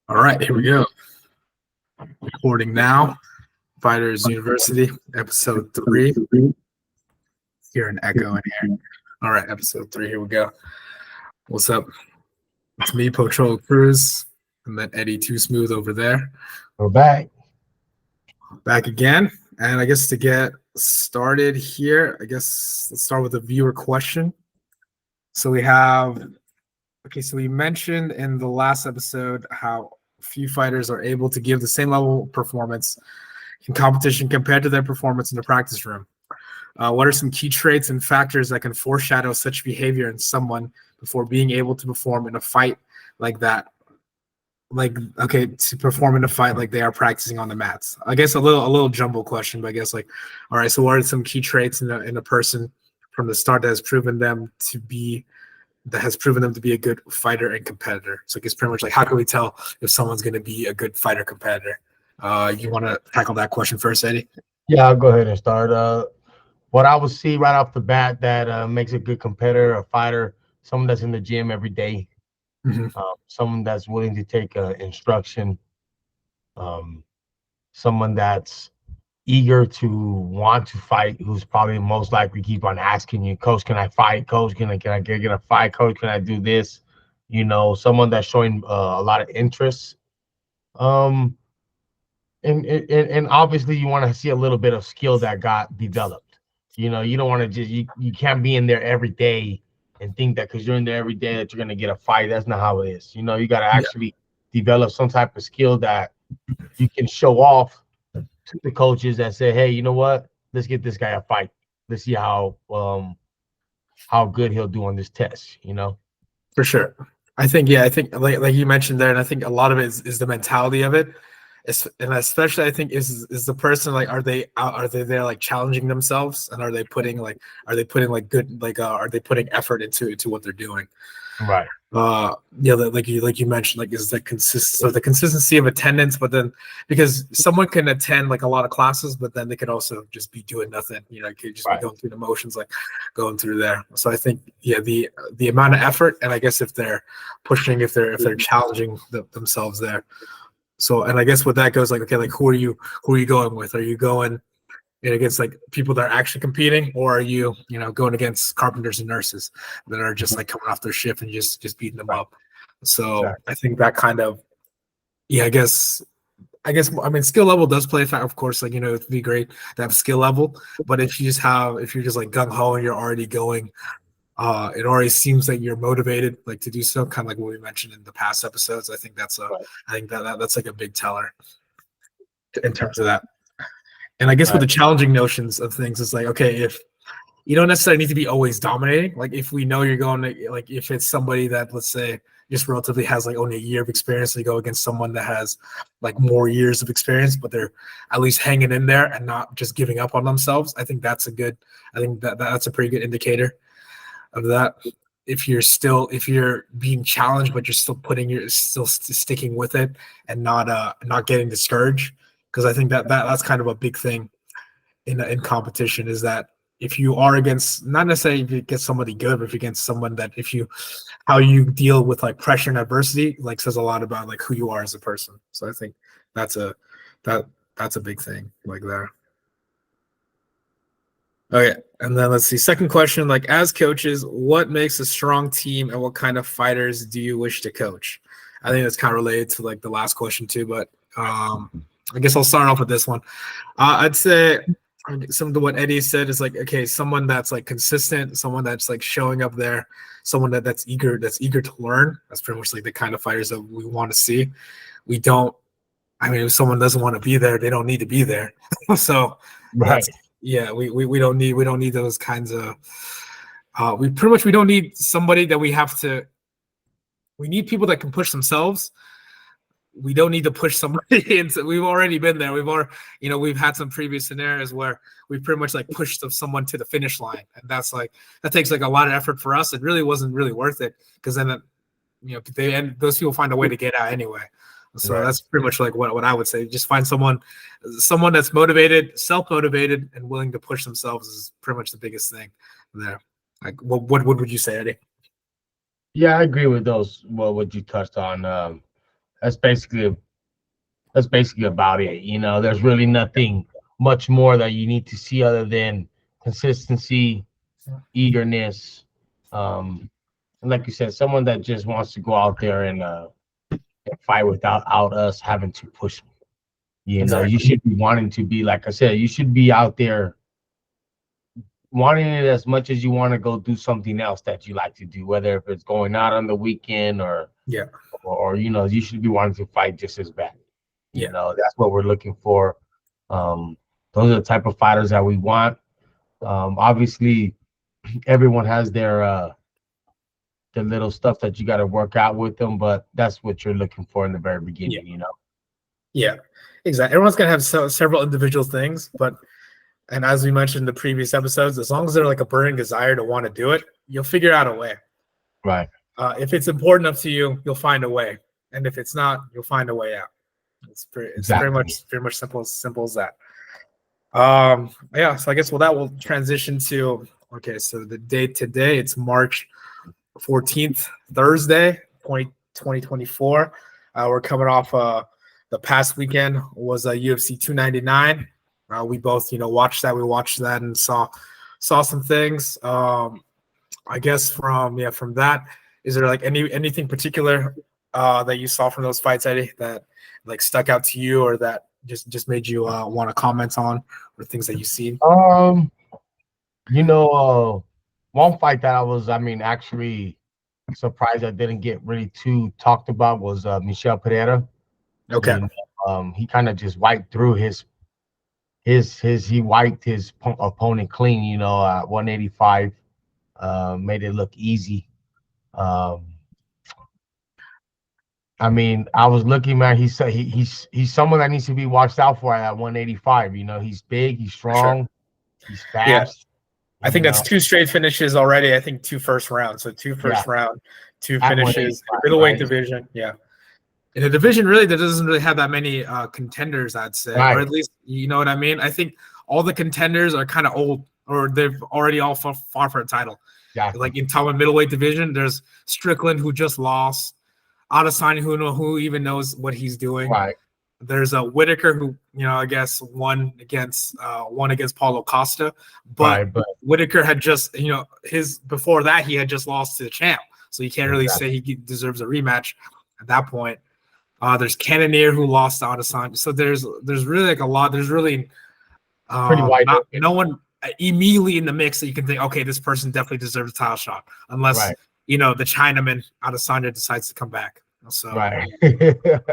All right, here we go. Recording now. Fighters University, episode 3. Hear an echo in here. All right, episode 3. Here we go. What's up? It's me, Pocholo Cruz, and then Eddie Too Smooth over there. We're back. Back again. And I guess to get started here, let's start with a viewer question. So we mentioned in the last episode how few fighters are able to give the same level of performance in competition compared to their performance in the practice room. What are some key traits and factors that can foreshadow such behavior in someone before being able to perform in a fight like that? To perform in a fight like they are practicing on the mats. I guess a little jumble question, but I guess all right. So what are some key traits in a person from the start that has proven them to be a good fighter and competitor? So it's pretty much how can we tell if someone's going to be a good fighter competitor? You want to tackle that question first, Eddie? Yeah, I'll go ahead and start. What I would see right off the bat that makes a good competitor, a fighter, someone that's in the gym every day, someone that's willing to take instruction, someone that's eager to want to fight, who's probably most likely keep on asking you, Coach, can I fight? Coach, can I get a fight? Coach, can I do this? Someone that's showing a lot of interest. And obviously you want to see a little bit of skill that got developed. You don't want to just you can't be in there every day and think that because you're in there every day that you're gonna get a fight. That's not how it is. You got to actually develop some type of skill that you can show off to the coaches that say, hey, you know what? Let's get this guy a fight. Let's see how good he'll do on this test. For sure. I think like you mentioned there, and I think a lot of it is the mentality of it. And especially I think is the person are they there challenging themselves, and are they putting effort into what they're doing? Right. Like you mentioned, is the consistency of attendance, but then because someone can attend a lot of classes, but then they could also just be doing nothing, could just be going through the motions, going through there. So I think the amount of effort, and I guess if they're pushing, if they're challenging themselves there. So, and I guess what that goes who are you going with? Are you going against people that are actually competing, or are you going against carpenters and nurses that are just coming off their shift and just beating them up? So exactly. I think that kind of I guess skill level does play a factor, of course. It'd be great to have skill level, but if you're just gung ho and you're already going, it already seems that you're motivated to do so, kind of like what we mentioned in the past episodes. I think that's that's a big teller in terms of that. And I guess with the challenging notions of things, it's okay, if you don't necessarily need to be always dominating. If we know you're going to, if it's somebody that, let's say, just relatively has only a year of experience, and you go against someone that has more years of experience, but they're at least hanging in there and not just giving up on themselves. I think that's that's a pretty good indicator of that. If you're being challenged, but you're still sticking with it and not getting discouraged. Because I think that's kind of a big thing in competition, is that if you are against, not necessarily if you get somebody good, but if you're against someone that how you deal with pressure and adversity says a lot about who you are as a person. So I think that's a big thing there. Okay, and then let's see. Second question, as coaches, what makes a strong team, and what kind of fighters do you wish to coach? I think that's kind of related to the last question too, but I guess I'll start off with this one. I'd say some of what Eddie said is okay, someone that's consistent, someone that's showing up there, someone that's eager to learn. That's pretty much the kind of fighters that we want to see. We don't. If someone doesn't want to be there, they don't need to be there. So we don't need those kinds of. We don't need somebody that we have to. We need people that can push themselves. We don't need to push somebody in. We've already been there. We've had some previous scenarios where we pretty much pushed someone to the finish line, and that's that takes a lot of effort for us. It really wasn't really worth it, because then those people find a way to get out anyway. So that's pretty much what I would say. Just find someone that's motivated, self-motivated, and willing to push themselves is pretty much the biggest thing there. What would you say, Eddie? Yeah, I agree with those. Well, what you touched on. That's basically about it. There's really nothing much more that you need to see other than consistency, eagerness, and like you said, someone that just wants to go out there and fight without us having to push them. Exactly. You should be wanting to be, like I said, you should be out there wanting it as much as you want to go do something else that you like to do, whether if it's going out on the weekend or you should be wanting to fight just as bad. That's what we're looking for. Those are the type of fighters that we want. Obviously, everyone has their the little stuff that you got to work out with them, but that's what you're looking for in the very beginning. Yeah, exactly. Everyone's gonna have several individual things, and as we mentioned in the previous episodes, as long as they're like a burning desire to want to do it, you'll figure out a way. Right. If it's important enough to you, you'll find a way, and if it's not, you'll find a way out. It's very much simple as that. Yeah. So I guess that will transition to so the date today, it's March 14th, Thursday, 2024. We're coming off the past weekend was a UFC 299. We both watched that. We watched that and saw some things. I guess from that, is there like anything particular that you saw from those fights, Eddie, that like stuck out to you, or that just made you want to comment on, or things that you've seen? One fight that I was, actually surprised I didn't get really too talked about was Michel Pereira. Okay. He kind of just wiped through he wiped his opponent clean, at 185. Made it look easy. I was looking, man. He's someone that needs to be watched out for at 185. He's big, he's strong, he's fast. Yeah. I think that's 2 straight finishes already. I think 2 first rounds. So 2 first round, 2 finishes. Middleweight division. Yeah. In a division really that doesn't really have that many contenders, I'd say. Right. Or at least, you know what I mean? I think all the contenders are kind of old, or they've already all fought for a title. Yeah. Like in middleweight division, there's Strickland, who just lost. Adesanya, who even knows what he's doing. Right. There's a Whitaker who, I guess won against Paulo Costa, but Whitaker had just, before that he had just lost to the champ, so you can't really say he deserves a rematch at that point. There's Cannonier who lost to Adesanya, so there's really like a lot. There's really pretty wide. No one immediately in the mix that you can think, okay, this person definitely deserves a title shot, unless the Chinaman Adesanya decides to come back. So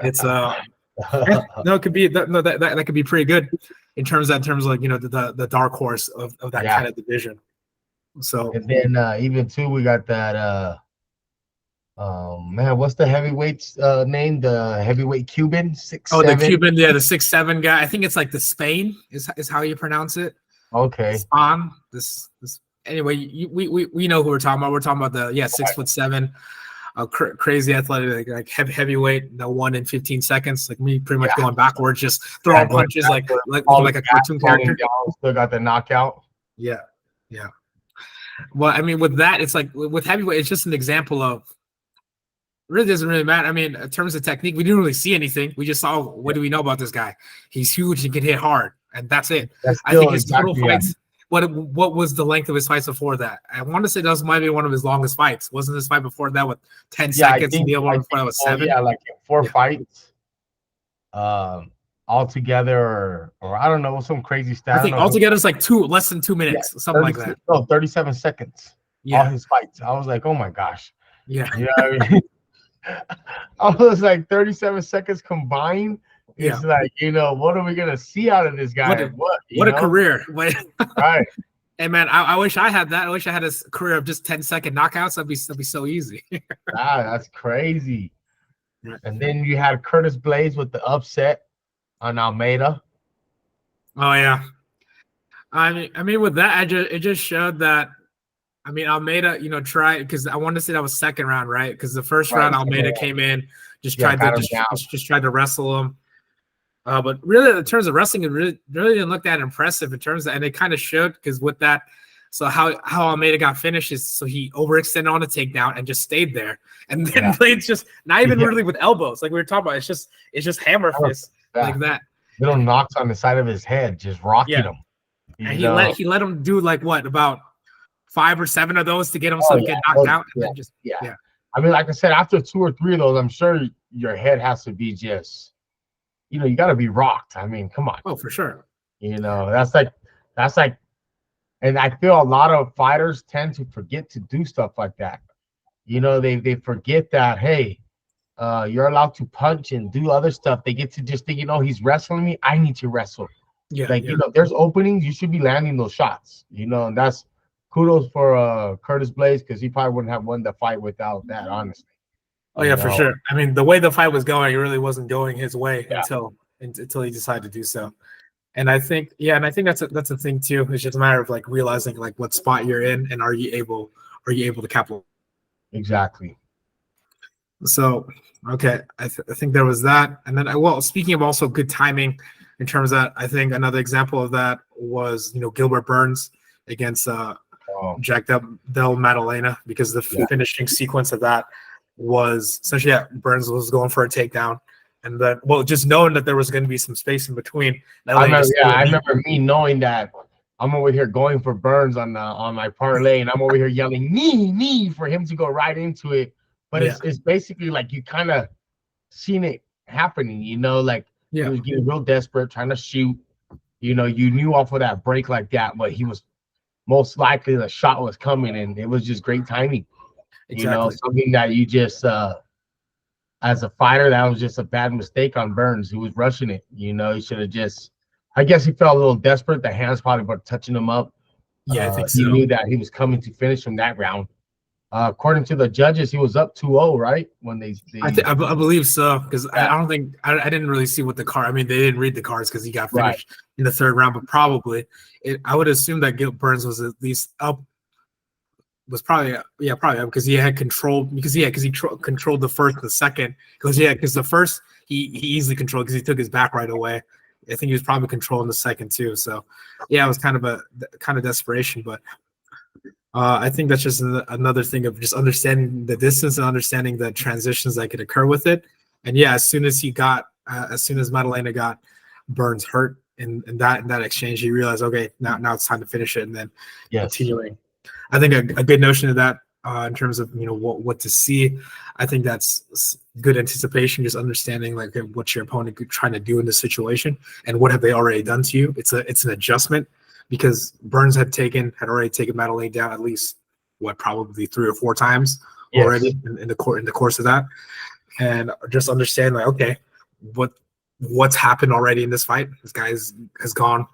it's it could be that could be pretty good in terms of like the dark horse of that kind of division. So and then even too, we got that man, what's the heavyweight's name? The heavyweight Cuban 6'7". The Cuban, the 6'7" guy. I think it's like the Spain is how you pronounce it. Okay. Spain. This anyway, we know who we're talking about. We're talking about the 6'7". Crazy athletic, like heavyweight, that won in 15 seconds, like me, pretty much going backwards, just throwing punches like a cartoon character. Still got the knockout. Yeah. Well, with that, it's like with heavyweight, it's just an example of really doesn't really matter. In terms of technique, we didn't really see anything. We just saw, what do we know about this guy? He's huge and can hit hard, and that's it. I think his total fights. What was the length of his fights before that? I want to say that might be one of his longest fights. Wasn't this fight before that with 10 seconds? And the other one before that was 7. Yeah, like 4 fights altogether, or I don't know, some crazy stat. I think altogether it's like less than 2 minutes, something like that. No, 37 seconds. Yeah. All his fights. I was like, oh my gosh. Yeah. I was like 37 seconds combined. It's like, what are we gonna see out of this guy? What a career! Right. Hey man, I wish I had that. I wish I had a career of just 10-second knockouts. That'd be so easy. That's crazy. And then you had Curtis Blades with the upset on Almeida. Oh yeah. With that, it just showed that. Almeida, tried, because I wanted to say that was second round, right? Because the first round, Almeida came in, tried to wrestle him. But really, in terms of wrestling, it really didn't look that impressive in terms of, and it kind of showed, because with that, So how Almeida got finished is so he overextended on a takedown and just stayed there, and then Blades just not even really with elbows like we were talking about. It's just hammer fists like that. Little knocks on the side of his head, just rocking him. And he let him do like what about 5 or 7 of those to get himself get knocked out. And then I mean, like I said, after 2 or 3 of those, I'm sure your head has to be just, you got to be rocked. I mean, come on. Oh, for sure. That's like, and I feel a lot of fighters tend to forget to do stuff like that. They forget that, hey, you're allowed to punch and do other stuff. They get to just think, he's wrestling me. I need to wrestle. There's openings. You should be landing those shots. And that's kudos for Curtis Blades, because he probably wouldn't have won the fight without that, honestly. Oh yeah, for sure. I mean, the way the fight was going, it really wasn't going his way until he decided to do so. And I think that's a thing too. It's just a matter of like realizing like what spot you're in and are you able to capitalize. Exactly. So okay, I think there was that, and then speaking of also good timing in terms of that, I think another example of that was Gilbert Burns against Jack Del Maddalena, because the finishing sequence of that was essentially Burns was going for a takedown, and then just knowing that there was going to be some space in between. I remember me knowing that I'm over here going for Burns on my parlay, and I'm over here yelling knee for him to go right into it. But it's basically like you kind of seen it happening, he was getting real desperate, trying to shoot. You knew off of that break like that, but he was most likely the shot was coming, and it was just great timing. Exactly. Something that you just as a fighter, that was just a bad mistake on Burns, who was rushing it. He should have just. I guess he felt a little desperate. The hands probably were touching him up. Yeah, I think so. He knew that he was coming to finish him that round. According to the judges, he was up 2-0, right? When I believe so, because I don't think I didn't really see what the card. I mean, they didn't read the cards because he got finished in the 3rd round, but probably I would assume that Gil Burns was at least up. Was probably up because he had control he controlled the first, the second because the first he easily controlled because he took his back right away. I think he was probably controlling the second too. So it was kind of desperation, but. I think that's just another thing of just understanding the distance and understanding the transitions that could occur with it. And as soon as Maddalena got Burns hurt in that exchange, he realized, okay, now it's time to finish it, and then continuing. I think a good notion of that in terms of what to see. I think that's good anticipation, just understanding like what your opponent could trying to do in this situation and what have they already done to you. It's an adjustment. Because Burns had already taken Maddalena down at least probably 3 or 4 times already in the course of that, and just understand like, okay, what's happened already in this fight. This guy has gone.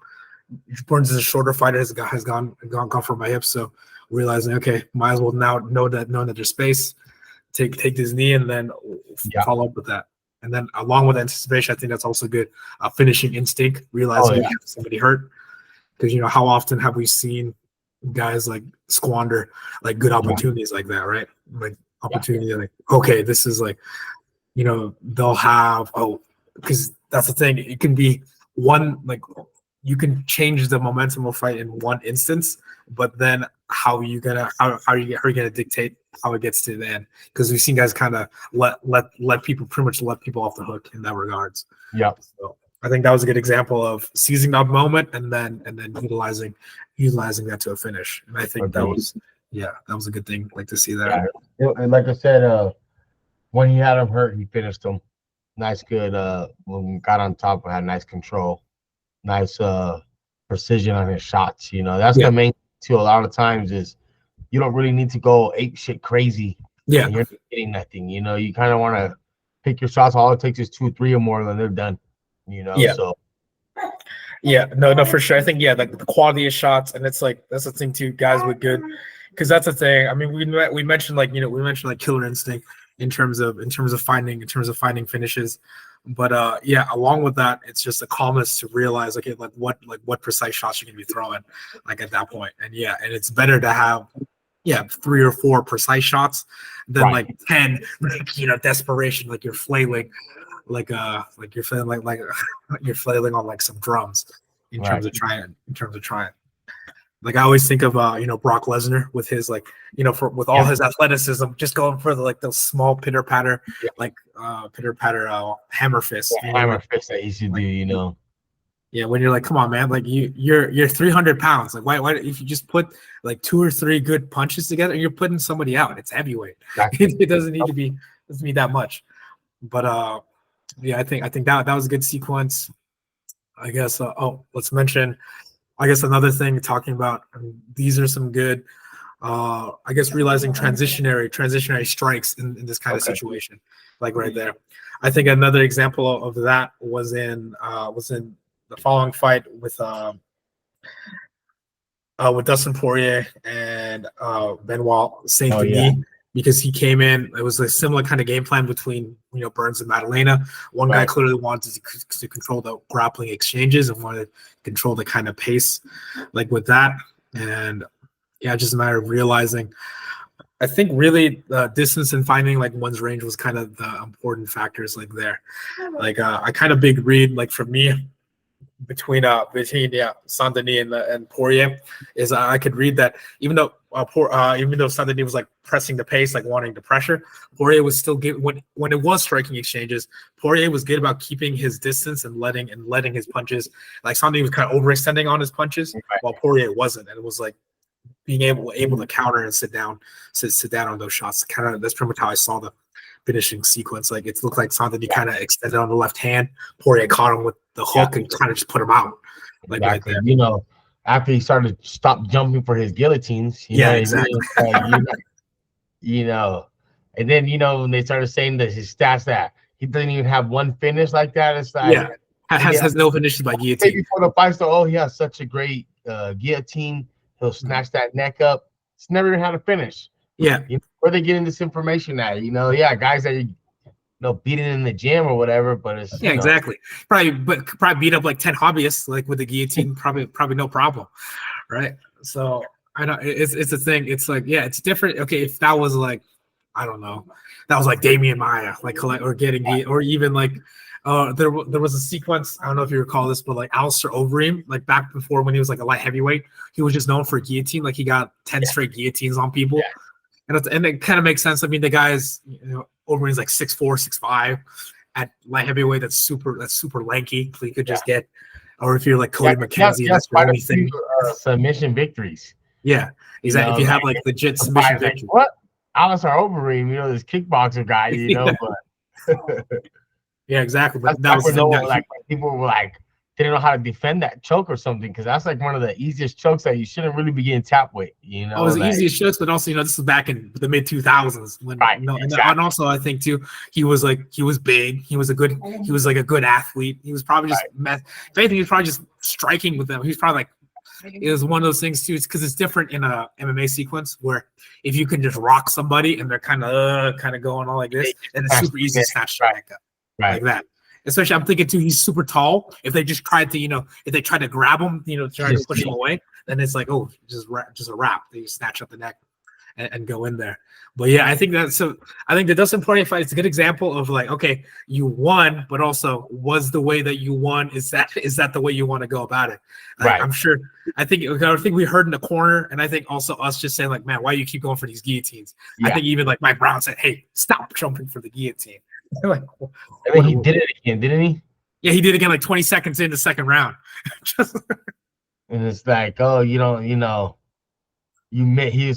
Burns is a shorter fighter, has gone for my hips, so realizing, okay, might as well now know that there's space, take this knee and then follow up with that. And then along with anticipation, I think that's also good. Finishing instinct, realizing you have somebody hurt. Because how often have we seen guys like squander like good opportunities like that, right? Like opportunity, like, okay, this is like, they'll have because that's the thing. It can be one, like, you can change the momentum of fight in one instance, but then how are you gonna dictate how it gets to the end? Because we've seen guys kind of let people off the hook in that regards. Yeah. So I think that was a good example of seizing that moment and then utilizing that to a finish. And I think that was a good thing. Like to see that. Yeah. And like I said, when he had him hurt, he finished him. Nice, good. When we got on top, had nice control, nice precision on his shots. That's the main thing too. A lot of times is you don't really need to go ape shit crazy. Yeah, and you're not getting nothing. You kind of want to pick your shots. All it takes is 2 or 3 or more, then they're done. So no, for sure. I think the quality of shots, and it's like that's the thing too, guys with good, because that's the thing. I mean, we mentioned like killer instinct in terms of finding finishes, but along with that, it's just the calmness to realize what precise shots you're gonna be throwing like at that point, and it's better to have 3 or 4 precise shots than like 10 desperation, like you're flailing. Like you're feeling like you're flailing on like some drums in terms of trying. Like I always think of Brock Lesnar with his like with all his athleticism, just going for those small pitter patter hammer fists. Hammer fist that he used to do. Yeah, when you're like, come on, man, like you're 300 pounds. Like why if you just put like 2 or 3 good punches together, you're putting somebody out. It's heavyweight. Exactly. It doesn't need to be that much. But yeah, I think that was a good sequence. I guess. Let's mention. I guess another thing talking about. These are some good. I guess realizing transitionary strikes in this kind of situation, like right there. I think another example of that was in the following fight with Dustin Poirier and Benoit Saint Denis. Because he came in, it was a similar kind of game plan between Burns and Madalena. One guy clearly wanted to control the grappling exchanges and wanted to control the kind of pace, like with that. And yeah, just a matter of realizing. I think really distance and finding like one's range was kind of the important factors like there. Like I kind of big read like for me between Saint Denis and Poirier is I could read that even though Saint Denis was like pressing the pace, like wanting to pressure, Poirier was still good when it was striking exchanges. Poirier was good about keeping his distance and letting his punches. Like Saint Denis was kind of overextending on his punches, while Poirier wasn't, and it was like being able to counter and sit down on those shots. Kind of that's pretty much how I saw the finishing sequence. Like it looked like Saint Denis kind of extended on the left hand. Poirier caught him with the hook and kind of just put him out. Like exactly. Right there. After he started to stop jumping for his guillotines. Exactly. And then when they started saying that his stats that he doesn't even have one finish like that, it's like has no finishes by guillotine. Before the fight, so he has such a great guillotine. He'll snatch that neck up. It's never even had a finish. Yeah. Where they getting this information at? Guys that beating in the gym or whatever, but it's exactly. Probably beat up like 10 hobbyists like with the guillotine, probably no problem. Right. So I know it's a thing. It's like, it's different. Okay, if that was like, I don't know, that was like Damian Maia, like or getting or even like there was a sequence, I don't know if you recall this, but like Alistair Overeem, like back before when he was like a light heavyweight, he was just known for guillotine. Like he got 10 straight guillotines on people. Yeah. And it kind of makes sense. I mean, the guy's, Overeem's like 6'4", 6'5", at light heavyweight. That's super lanky. So you could just get, or if you're like Cody McKenzie, that's the only thing. Submission victories. Yeah, exactly. If you have like legit submission victories. What? Alistair Overeem, this kickboxer guy, but. Yeah, exactly. But that was like people were like didn't know how to defend that choke or something, because that's like one of the easiest chokes that you shouldn't really be getting tapped with. It was the easiest chokes, but also this was back in the mid 2000s when and also I think too he was big, he was like a good athlete. He was probably just if anything, he was probably just striking with them. He was probably like, it was one of those things too, because it's different in a MMA sequence where if you can just rock somebody and they're kind of going all like this, and it's super easy to snatch their neck up. Right. Like that. Especially, I'm thinking too, he's super tall. If they just tried to, if they tried to grab him, try to push him away, then it's like, oh, just a wrap. They snatch up the neck and go in there. But yeah, I think the Dustin Poirier fight is a good example of like, okay, you won, but also was the way that you won, is that the way you want to go about it? Right. I'm sure. I think we heard in the corner, and I think also us just saying like, man, why do you keep going for these guillotines? Yeah. I think even like Mike Brown said, hey, stop jumping for the guillotine. Like, I think he did it again, didn't he? Yeah, he did again like 20 seconds in the second round. And it's like, oh, he was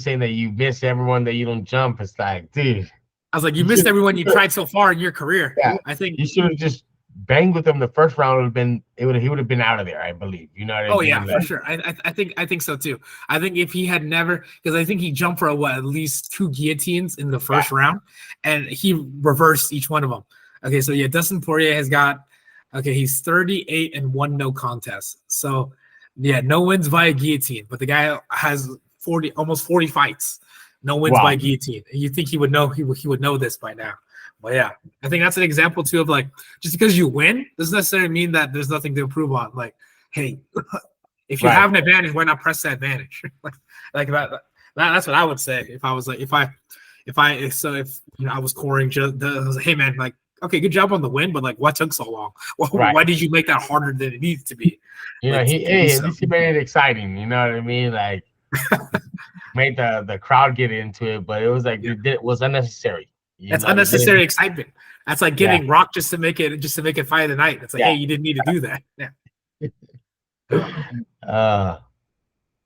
saying that you miss everyone that you don't jump. It's like, dude. I was like, you missed everyone you tried so far in your career. Yeah. I think you should have just banged with him the first round. He would have been out of there, I believe. You know what I mean? Oh yeah, for sure. I think so too. I think if he had never, because I think he jumped for at least 2 guillotines in the first round, and he reversed each one of them. Okay, so yeah, Dustin Poirier has got, he's 38-1 no contest. So yeah, no wins via guillotine, but the guy has almost 40 fights, no wins by guillotine. And you think he would know this by now. But yeah, I think that's an example too of like, just because you win doesn't necessarily mean that there's nothing to improve on. Like, hey, if you have an advantage, why not press that advantage? like that's what I would say if I was like, if I was scoring, I was like, hey man, like, okay, good job on the win, but like, what took so long? Why did you make that harder than it needs to be? You know, like to do at so. least he made it exciting. You know what I mean? Like made the crowd get into it, but it was like it was unnecessary. You That's know, you unnecessary didn't. excitement. That's like Yeah. getting Rock just to make it fight of the night. It's like, Yeah. hey, you didn't need to do that. Yeah. Uh,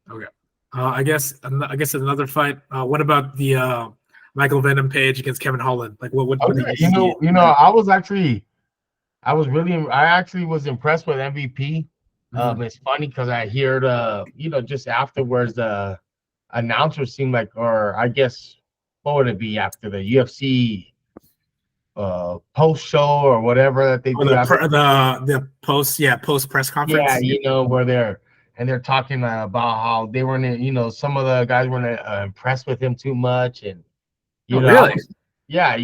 Okay. I guess another fight. What about the Michael Venom Page against Kevin Holland? Like, what okay. did you see? I actually was impressed with MVP. Mhm. It's funny because I heard, just afterwards, the announcer seemed like, or I guess, what would it be after the UFC post show or whatever that they Oh, do after? the post press Yeah, conference. where they're talking about how they weren't, some of the guys weren't impressed with him too much, and Oh, I really? was, yeah,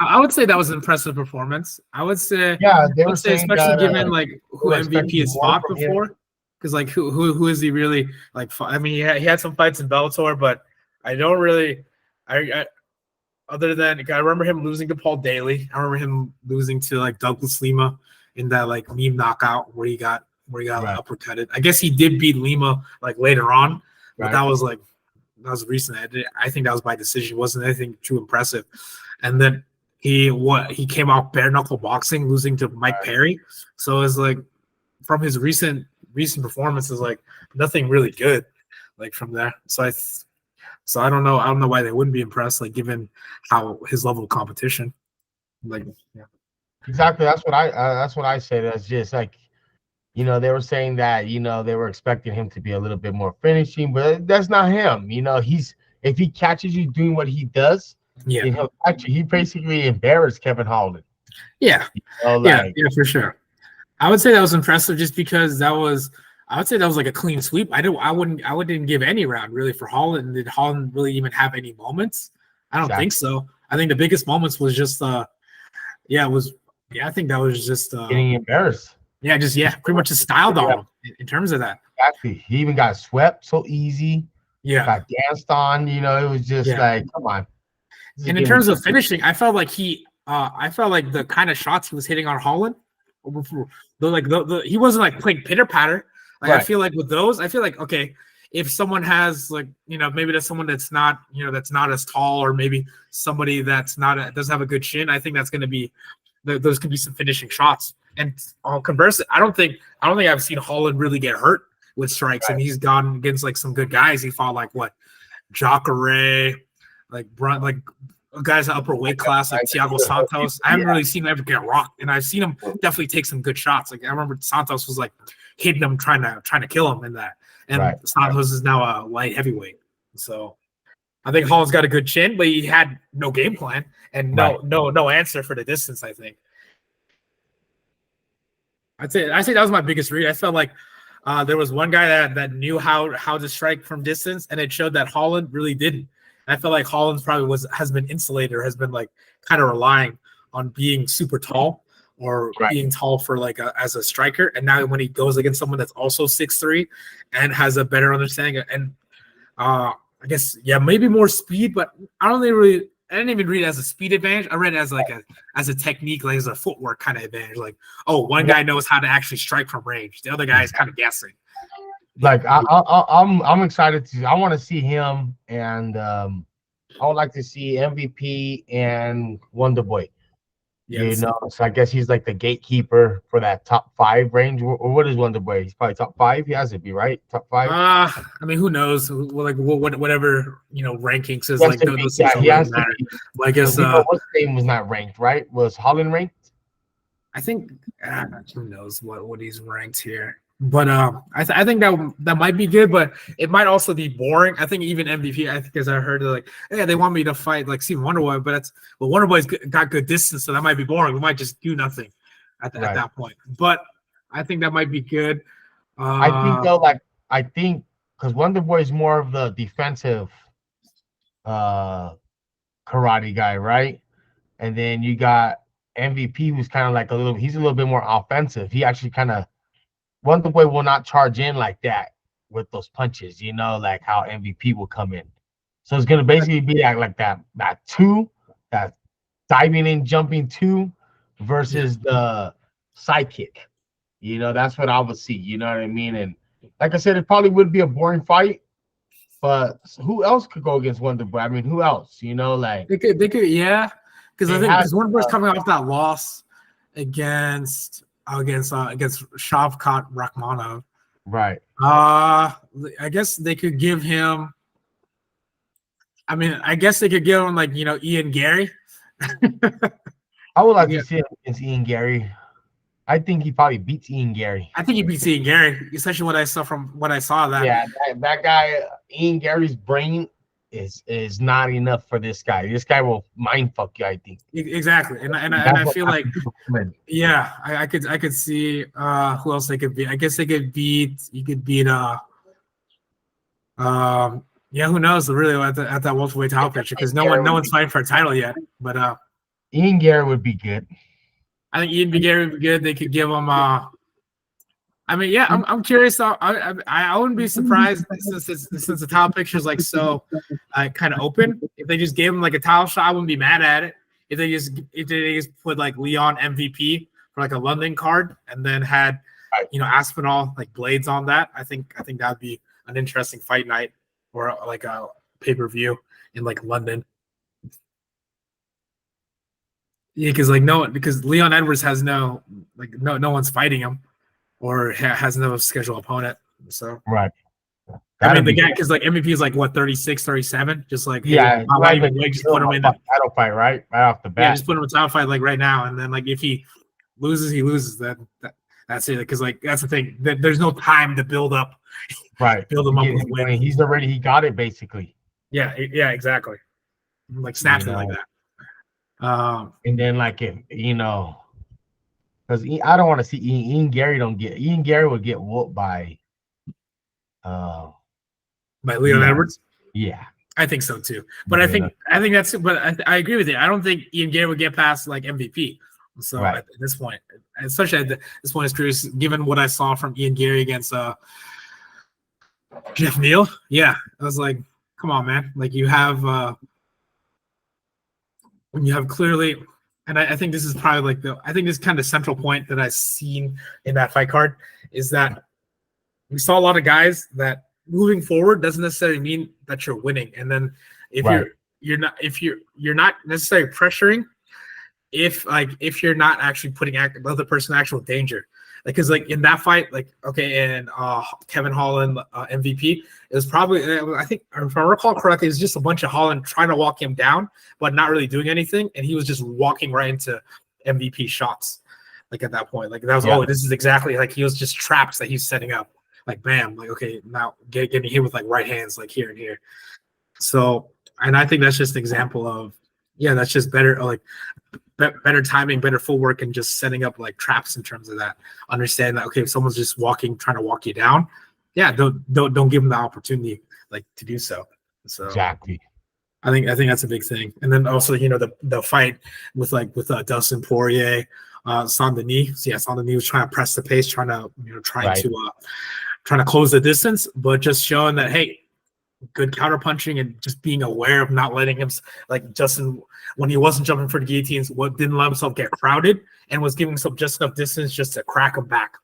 I would say that was an impressive performance. yeah, they I were would say, saying especially that given like they who were MVP expecting has more fought from him. before, because like who is he really like? I mean, he had some fights in Bellator, but I don't really, I other than I remember him losing to Paul Daly. I remember him losing to like Douglas Lima in that like meme knockout where he got Right, uppercutted. I guess he did beat Lima like later on, but right, that was recent. I think that was by decision. It wasn't anything too impressive. And then he came out bare knuckle boxing, losing to Mike right. Perry. So it's like from his recent performances, like nothing really good, like from there. So I don't know. I don't know why they wouldn't be impressed, like given how his level of competition. Like, yeah, Exactly. That's what I said. That's just like, they were saying that, they were expecting him to be a little bit more finishing, but that's not him. If he catches you doing what he does, yeah, then he'll catch you. He basically embarrassed Kevin Holland. yeah, Like, yeah, for sure. I would say that was impressive just because I would say that was like a clean sweep. I wouldn't give any round really for Holland. Did Holland really even have any moments? I don't think exactly. so. I think the biggest moments was just yeah, it was yeah, I think that was just Getting embarrassed. yeah, just yeah, pretty much just styled Yeah, on him in terms of that. exactly. He even got swept so easy, Yeah, got danced on. It was just yeah. like, come on. This is And in getting terms of finishing, I felt like the kind of shots he was hitting on Holland, he wasn't like playing pitter patter. Like I right, feel like with those, I feel like okay, if someone has like maybe that's someone that's not that's not as tall, or maybe somebody that's not doesn't have a good chin, I think that's going to be those could be some finishing shots. And conversely, I don't think I've seen Holland really get hurt with strikes. I right, mean, he's gone against like some good guys. He fought like what Jacare, like guys in upper weight class like Thiago Santos. I haven't yeah, really seen him ever get rocked, and I've seen him definitely take some good shots. Like I remember Santos was like hitting him, trying to kill him in that. And right, Santos is now a light heavyweight. So I think Holland's got a good chin, but he had no game plan and right. no answer for the distance. I think I say that was my biggest read. I felt like there was one guy that knew how to strike from distance, and it showed that Holland really didn't. And I felt like Holland's probably has been insulated, or has been like kind of relying on being super tall or Right. being tall for like as a striker. And now when he goes against someone that's also 6'3" and has a better understanding, and I guess yeah, maybe more speed, but I didn't even read it as a speed advantage. I read it as like a technique, like as a footwork kind of advantage. Like, oh, one Yeah. guy knows how to actually strike from range. The other guy is kind of guessing. Like I'm excited to. I want to see him, and I would like to see MVP and Wonder Boy. Yes. So I guess he's like the gatekeeper for that top 5 range. Or what is Wonder Boy? He's probably top 5. He has to be right, top 5. I mean, who knows? Like whatever rankings is He has like to be. those things Yeah, don't he really has to matter. be. But I guess What's name was not ranked, right? Was Holland ranked? I think who knows what he's ranked here. But I think that might be good, but it might also be boring. I think even MVP, I think as I heard, they're like, yeah, they want me to fight like Steven Wonderboy, but Wonderboy's got good distance, so that might be boring. We might just do nothing at Right. that point. But I think that might be good. I think though, I think because Wonder Boy is more of the defensive uh karate guy, right? And then you got MVP, who's kind of like he's a little bit more offensive. He actually kind of Wonder Boy will not charge in like that with those punches, like how MVP will come in. So it's gonna basically be like that 2, that diving in, jumping 2 versus the sidekick. That's what I would see. You know what I mean? And like I said, it probably would be a boring fight. But who else could go against Wonder Boy? I mean, who else? Like They could, yeah. Because I they think had, because Wonder Boy's coming off that loss against Shavkat Rakhmonov. right. I guess they could give him. I mean, I guess they could give him like Ian Gary. I would like Yeah, to see him against Ian Gary. I think he probably beats Ian Gary. I think he beats Ian Gary, especially what I saw that. Yeah, that guy, Ian Gary's brain is not enough for this guy. This guy will mind fuck you, I think. Exactly, and I feel like, yeah, I could see who else they could beat. I guess they could beat. You could beat yeah, who knows really at that welterweight title picture, because no one's fighting for a title yet. But Ian Gary would be good. I think Ian Gary would be good. They could give him I mean, yeah, I'm curious though. I wouldn't be surprised since the title picture is like so kind of open. If they just gave him like a title shot, I wouldn't be mad at it. If they just put like Leon MVP for like a London card and then had Aspinall like blades on that, I think that would be an interesting fight night or like a pay-per-view in like London. Yeah, because Leon Edwards has no one's fighting him or has no scheduled opponent. So right. I mean, the guy, because like MVP is like what 36, 37, just like yeah, just put him in the title fight right off the bat. Yeah, just put him in a title fight like right now, and then like if he loses, he loses. That's it. Because like that's the thing. There's no time to build up. Right. Build him up with winning. He got it basically. Yeah. Yeah. Exactly. Like snaps it like that. And then like if because I don't want to see Ian Gary Ian Gary would get whooped by Leon Edwards. Yeah, I think so too. But I think that's. But I agree with you. I don't think Ian Gary would get past like MVP. So at this point, especially at this point in his career, given what I saw from Ian Gary against Jeff Neal, yeah, I was like, come on, man. Like you have clearly. And I think this is probably like I think this kind of central point that I've seen in that fight card is that we saw a lot of guys that moving forward doesn't necessarily mean that you're winning. And then if you're not necessarily pressuring, if you're not actually putting the other person in actual danger. Because like in that fight, like and Kevin Holland MVP, it was probably I think if I recall correctly, it was just a bunch of Holland trying to walk him down, but not really doing anything, and he was just walking right into MVP shots. Like at that point, like that was this is exactly like he was just traps that he's setting up. Like bam, like okay, now getting hit with like right hands like here and here. So, and I think that's just an example of that's just better like. Better timing, better footwork, and just setting up like traps in terms of that. Understand that if someone's just trying to walk you down, don't give them the opportunity like to do so. So exactly. I think that's a big thing. And then also the fight with Dustin Poirier, Saint Denis. So Saint Denis was trying to press the pace, trying to close the distance, but just showing that good counter punching and just being aware of not letting him like Justin when he wasn't jumping for the guillotines, didn't let himself get crowded and was giving himself just enough distance just to crack him back.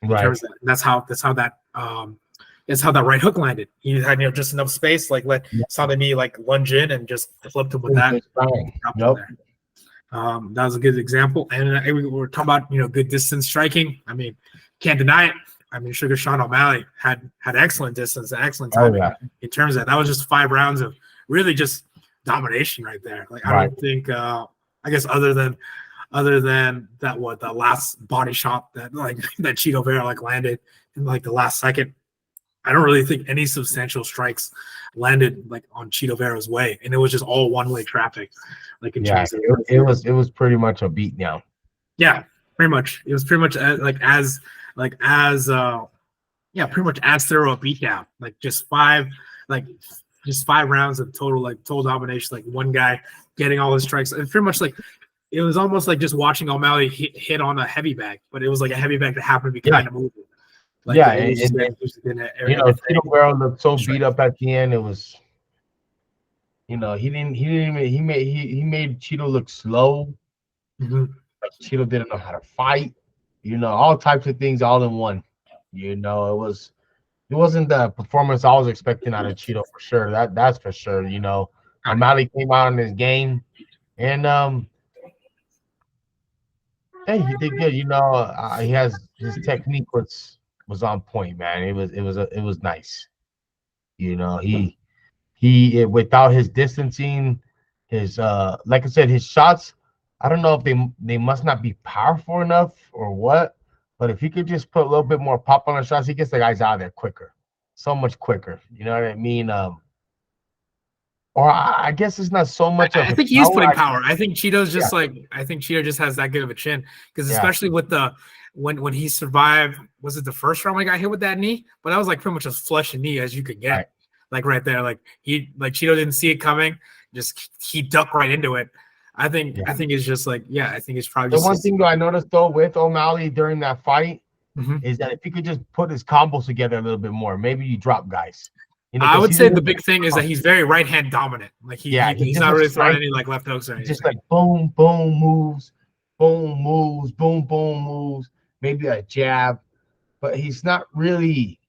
Right. That's how that right hook landed. He had just enough space, like let Saint Denis like lunge in and just flipped him with that. That was a good example. And we were talking about good distance striking. I mean, can't deny it. I mean, Sugar Sean O'Malley had excellent distance, excellent timing in terms of that. That was just 5 rounds of really just domination right there. Like I don't think I guess other than that the last body shot that that Cheeto Vera landed in like the last second. I don't really think any substantial strikes landed like on Cheeto Vera's way, and it was just all one-way traffic. Like in terms of it was pretty much a beat down. Yeah, pretty much. It was pretty much pretty much as thorough a beatdown. Like just 5 rounds of total domination. Like one guy getting all his strikes. And pretty much it was almost like just watching O'Malley hit on a heavy bag, but it was like a heavy bag that happened to be kind of moving. Cheeto Vera looked so beat up at the end. It was, he made Cheeto look slow. Mm-hmm. Like Cheeto didn't know how to fight. all types of things all in one. It wasn't the performance I was expecting out of Cheeto for sure. That's for sure. O'Malley came out in his game, and hey, he did good. He has his technique was on point, man. It was nice. He without his distancing, his like I said, his shots. I don't know if they must not be powerful enough or what, but if he could just put a little bit more pop on the shots, he gets the guys out of there quicker, so much quicker. You know what I mean? Or I guess it's not so much of I his think he's power. putting power. I think Cheeto's just I think Cheeto just has that good of a chin because especially with the when he survived, was it the first round when he got hit with that knee? But that was like pretty much as flush a knee as you could get. Right. Like right there, like Cheeto didn't see it coming, just he ducked right into it. I think it's just I think it's probably the one thing that I noticed though with O'Malley during that fight is that if he could just put his combos together a little bit more, maybe you drop guys. I would say the big thing is that he's very right hand dominant. Like he's not really throwing any like left hooks or anything. Just like boom, boom moves, boom moves, boom, boom moves, maybe a jab, but he's not really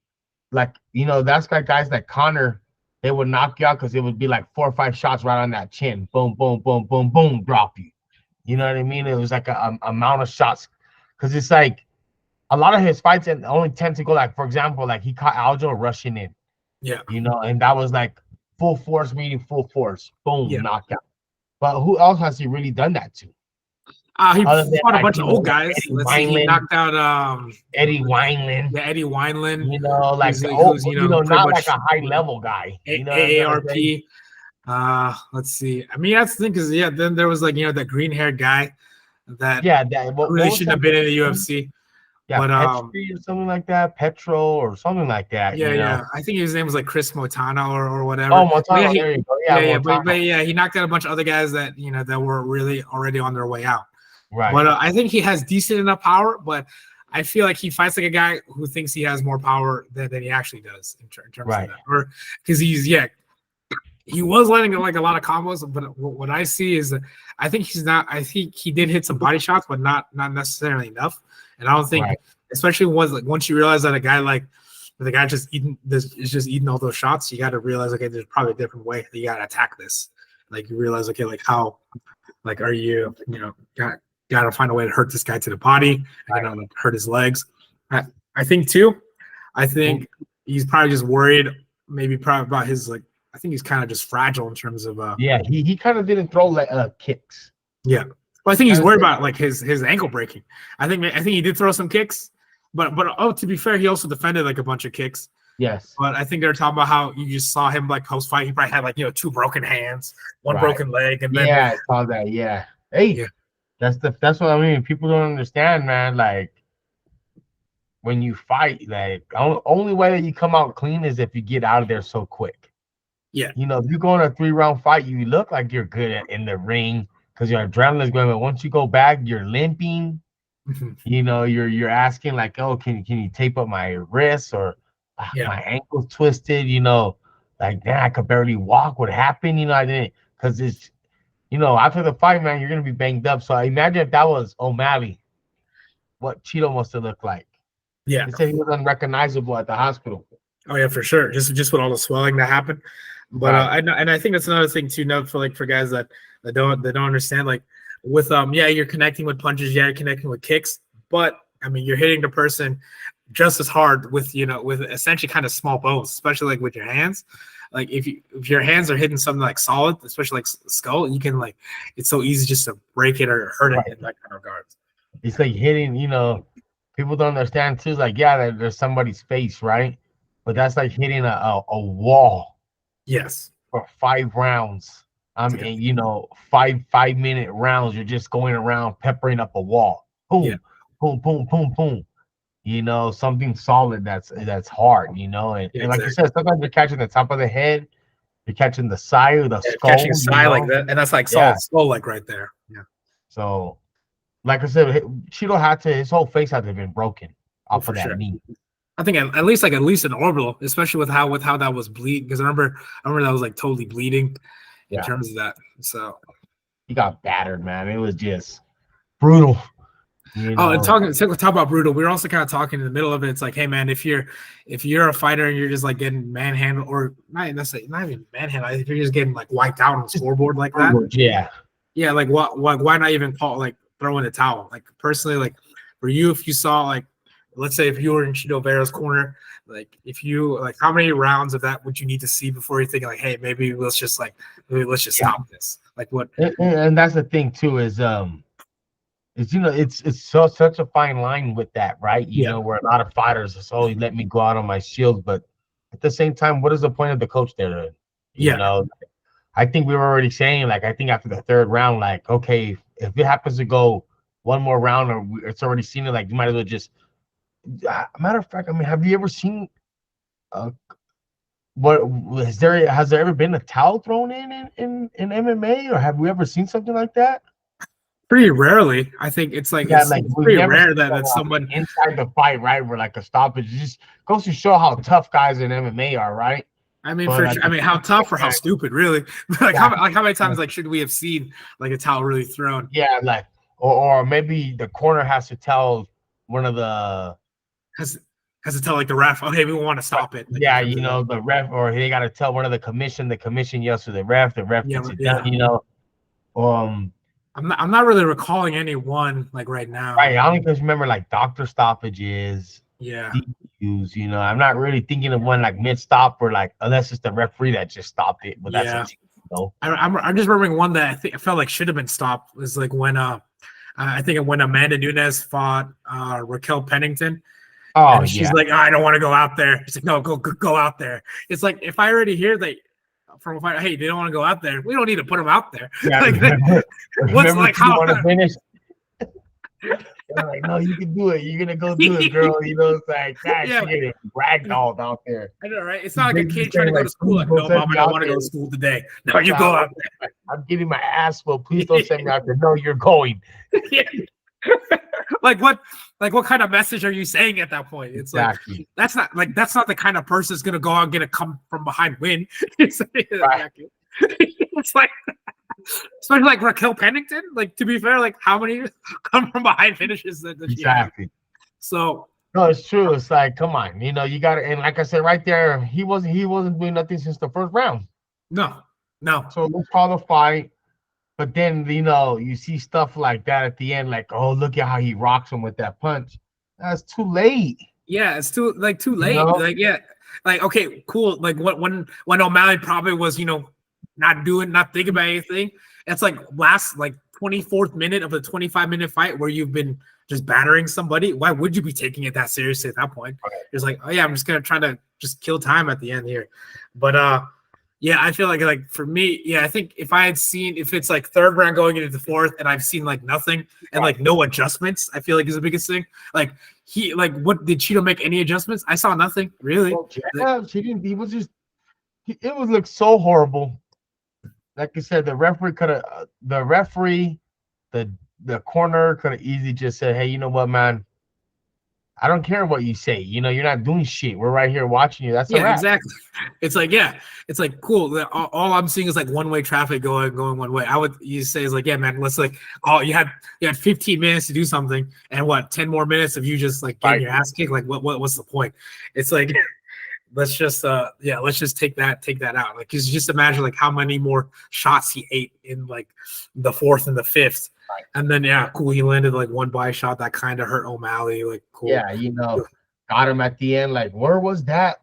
like that's like guys like Connor. They would knock you out because it would be like 4 or 5 shots right on that chin. Boom, boom, boom, boom, boom, drop you. You know what I mean? It was like a amount of shots because it's like a lot of his fights and only tend to go like, for example, like he caught Aljo rushing in. Yeah. And that was like full force meeting full force. Boom, knockout. But who else has he really done that to? He fought a bunch of old guys. Let's see, he knocked out Eddie Wineland. Yeah, Eddie Wineland. Who's not like a high level guy. AARP. Let's see. I mean, that's the thing, because then there was that green haired guy that really shouldn't have been in the UFC. Yeah, but Petri or something like that, Petro or something like that. Yeah. I think his name was like Chris Motano or whatever. Oh, Motano, there you go. But he knocked out a bunch of other guys that that were really already on their way out. Right. But I think he has decent enough power, but I feel like he fights like a guy who thinks he has more power than he actually does in terms of that. Or because he was letting like a lot of combos, but what I see is that I think he's not. I think he did hit some body shots, but not necessarily enough. And I don't think, especially once you realize that a guy like the guy is just eating all those shots, you got to realize, okay, there's probably a different way that you got to attack this. Like you realize, okay, like how, like are you, got to find a way to hurt this guy to the body, and hurt his legs. I think too. I think he's probably just worried, maybe probably about his like. I think he's kind of just fragile in terms of. He kind of didn't throw kicks. Yeah. Well, I think he's worried about like his ankle breaking. I think he did throw some kicks, but to be fair, he also defended like a bunch of kicks. Yes. But I think they're talking about how you just saw him like post fight. He probably had like 2 broken hands, 1 broken leg, and then I saw that. Yeah. Hey, that's what I mean. People don't understand, man. Like when you fight, like only way that you come out clean is if you get out of there so quick. Yeah. If you go in a 3-round fight, you look like you're good in the ring, because your adrenaline is going, but once you go back, you're limping. You're asking like, oh, can you tape up my wrists, or my ankle's twisted? Like, man, I could barely walk. What happened? I didn't, because it's, after the fight, man, you're gonna be banged up. So I imagine if that was O'Malley, what Cheeto must have looked like. Yeah, they said he was unrecognizable at the hospital. Oh yeah, for sure. Just with all the swelling that happened. But I think that's another thing to note for guys that don't understand, like with you're connecting with punches, you're connecting with kicks, but I mean you're hitting the person just as hard with with essentially kind of small bones, especially like with your hands. Like if your hands are hitting something like solid, especially like skull, you can like it's so easy just to break it or hurt it in that kind of regards. It's like hitting, people don't understand too. It's like there's somebody's face, right? But that's like hitting a wall. Yes. For 5 rounds. I mean, 5-minute rounds. You're just going around peppering up a wall. Boom, boom, boom, boom, boom. Something solid that's hard. And like you said, sometimes you're catching the top of the head, you're catching the side of the skull. Catching side like that, and that's like solid skull, like right there. Yeah. So, like I said, Cheeto his whole face had to have been broken off of that knee. I think at least an orbital, especially with how that was bleeding. Because I remember that was like totally bleeding in terms of that. So he got battered, man. It was just brutal. You Oh, and know, talk about brutal. We were also kind of talking in the middle of it. It's like, hey man, if you're a fighter and you're just like getting manhandled, or not necessarily not even manhandled, if you're just getting like wiped out on the scoreboard like that, yeah, like why not even call like throw in a towel? Like personally, like for you, if you saw like, let's say if you were in Chito Vera's corner, like if you like, how many rounds of that would you need to see before you think like, hey, maybe let's just stop this? Like what? and that's the thing too is it's such a fine line with that, right? Yeah, Where a lot of fighters is, oh, you let me go out on my shield, but at the same time, what is the point of the coach there? Then? You yeah, know, I think we were already saying, like, I think after the third round, like, okay, if it happens to go one more round or it's already seen it, like, you might as well just. Matter of fact, I mean, have you ever seen? What has there ever been a towel thrown in MMA, or have we ever seen something like that? pretty rarely. I think it's like Yeah, it's, like it's we've pretty never rare seen that someone inside the fight, right? Where like a stoppage. It just goes to show how tough guys in MMA are, right? I mean, But I mean, how tough or how stupid, really? like, yeah, how many times like should we have seen like a towel really thrown? yeah, like or maybe the corner has to tell one of the Has to tell like the ref, okay, we want to stop it. Like in yeah, terms of like, the ref, or they got to tell one of the commission. The commission yells to the ref yeah, gets it done. yeah. Um, I'm not really recalling any one like right now. right. I only just remember like doctor stoppages, Yeah, DQs. I'm not really thinking of one like mid stop or like unless it's the referee that just stopped it. But that's a yeah. no. I'm just remembering one that I felt like should have been stopped was like when I think when Amanda Nunes fought Raquel Pennington. Oh And she's yeah, like, I don't want to go out there. She's like, no, go out there. It's like if I already hear that from a fighter, hey, they don't want to go out there. We don't need to put them out there. yeah. Like, what's Remember like you how? want to finish? They're like, no, you can do it. You're gonna go do it, girl. It's like, gosh, Yeah, you're getting ragdolled out there. I know, right? It's not like a kid trying to go to school. Like, no, mom, I don't want to go to school today. No, you go out there. I'm getting my ass full. Please don't send me out there. No, you're going. Yeah. like what kind of message are you saying at that point? It's exactly. Like that's not the kind of person that's gonna go out and get a come from behind win. It's like especially like Raquel Pennington. Like to be fair, like how many come from behind finishes that exactly. So no, it's true. It's like, come on, you got to, and like I said right there, he wasn't doing nothing since the first round. No. So let's call the fight. But then, you see stuff like that at the end, like, oh, look at how he rocks him with that punch. That's too late. Yeah, it's too late. Like, yeah, like, okay, cool. Like when O'Malley probably was, not thinking about anything. It's like last like 24th minute of a 25-minute fight where you've been just battering somebody. Why would you be taking it that seriously at that point? Okay. It's like, oh yeah, I'm just gonna try to just kill time at the end here. But yeah, I feel like for me, yeah, I think if it's like third round going into the fourth and I've seen like nothing and like no adjustments, I feel like is the biggest thing. Like what did Cheeto make any adjustments? I saw nothing really. Well, yeah, she didn't. He was just. It was look so horrible. Like I said, the referee, the corner could have easily just said, "Hey, you know what, man? I don't care what you say. You're not doing shit. We're right here watching you. That's a wrap." Exactly. It's like, yeah, it's like cool. All I'm seeing is like one-way traffic going one way. You say is like, yeah, man, let's like, oh, you had 15 minutes to do something, and what 10 more minutes of you just like getting your ass kicked. Like, what's the point? It's like, let's just take that out. Like, just imagine like how many more shots he ate in like the fourth and the fifth. Right. And then cool. He landed like one body shot that kind of hurt O'Malley. Like cool. Yeah, got him at the end. Like, where was that?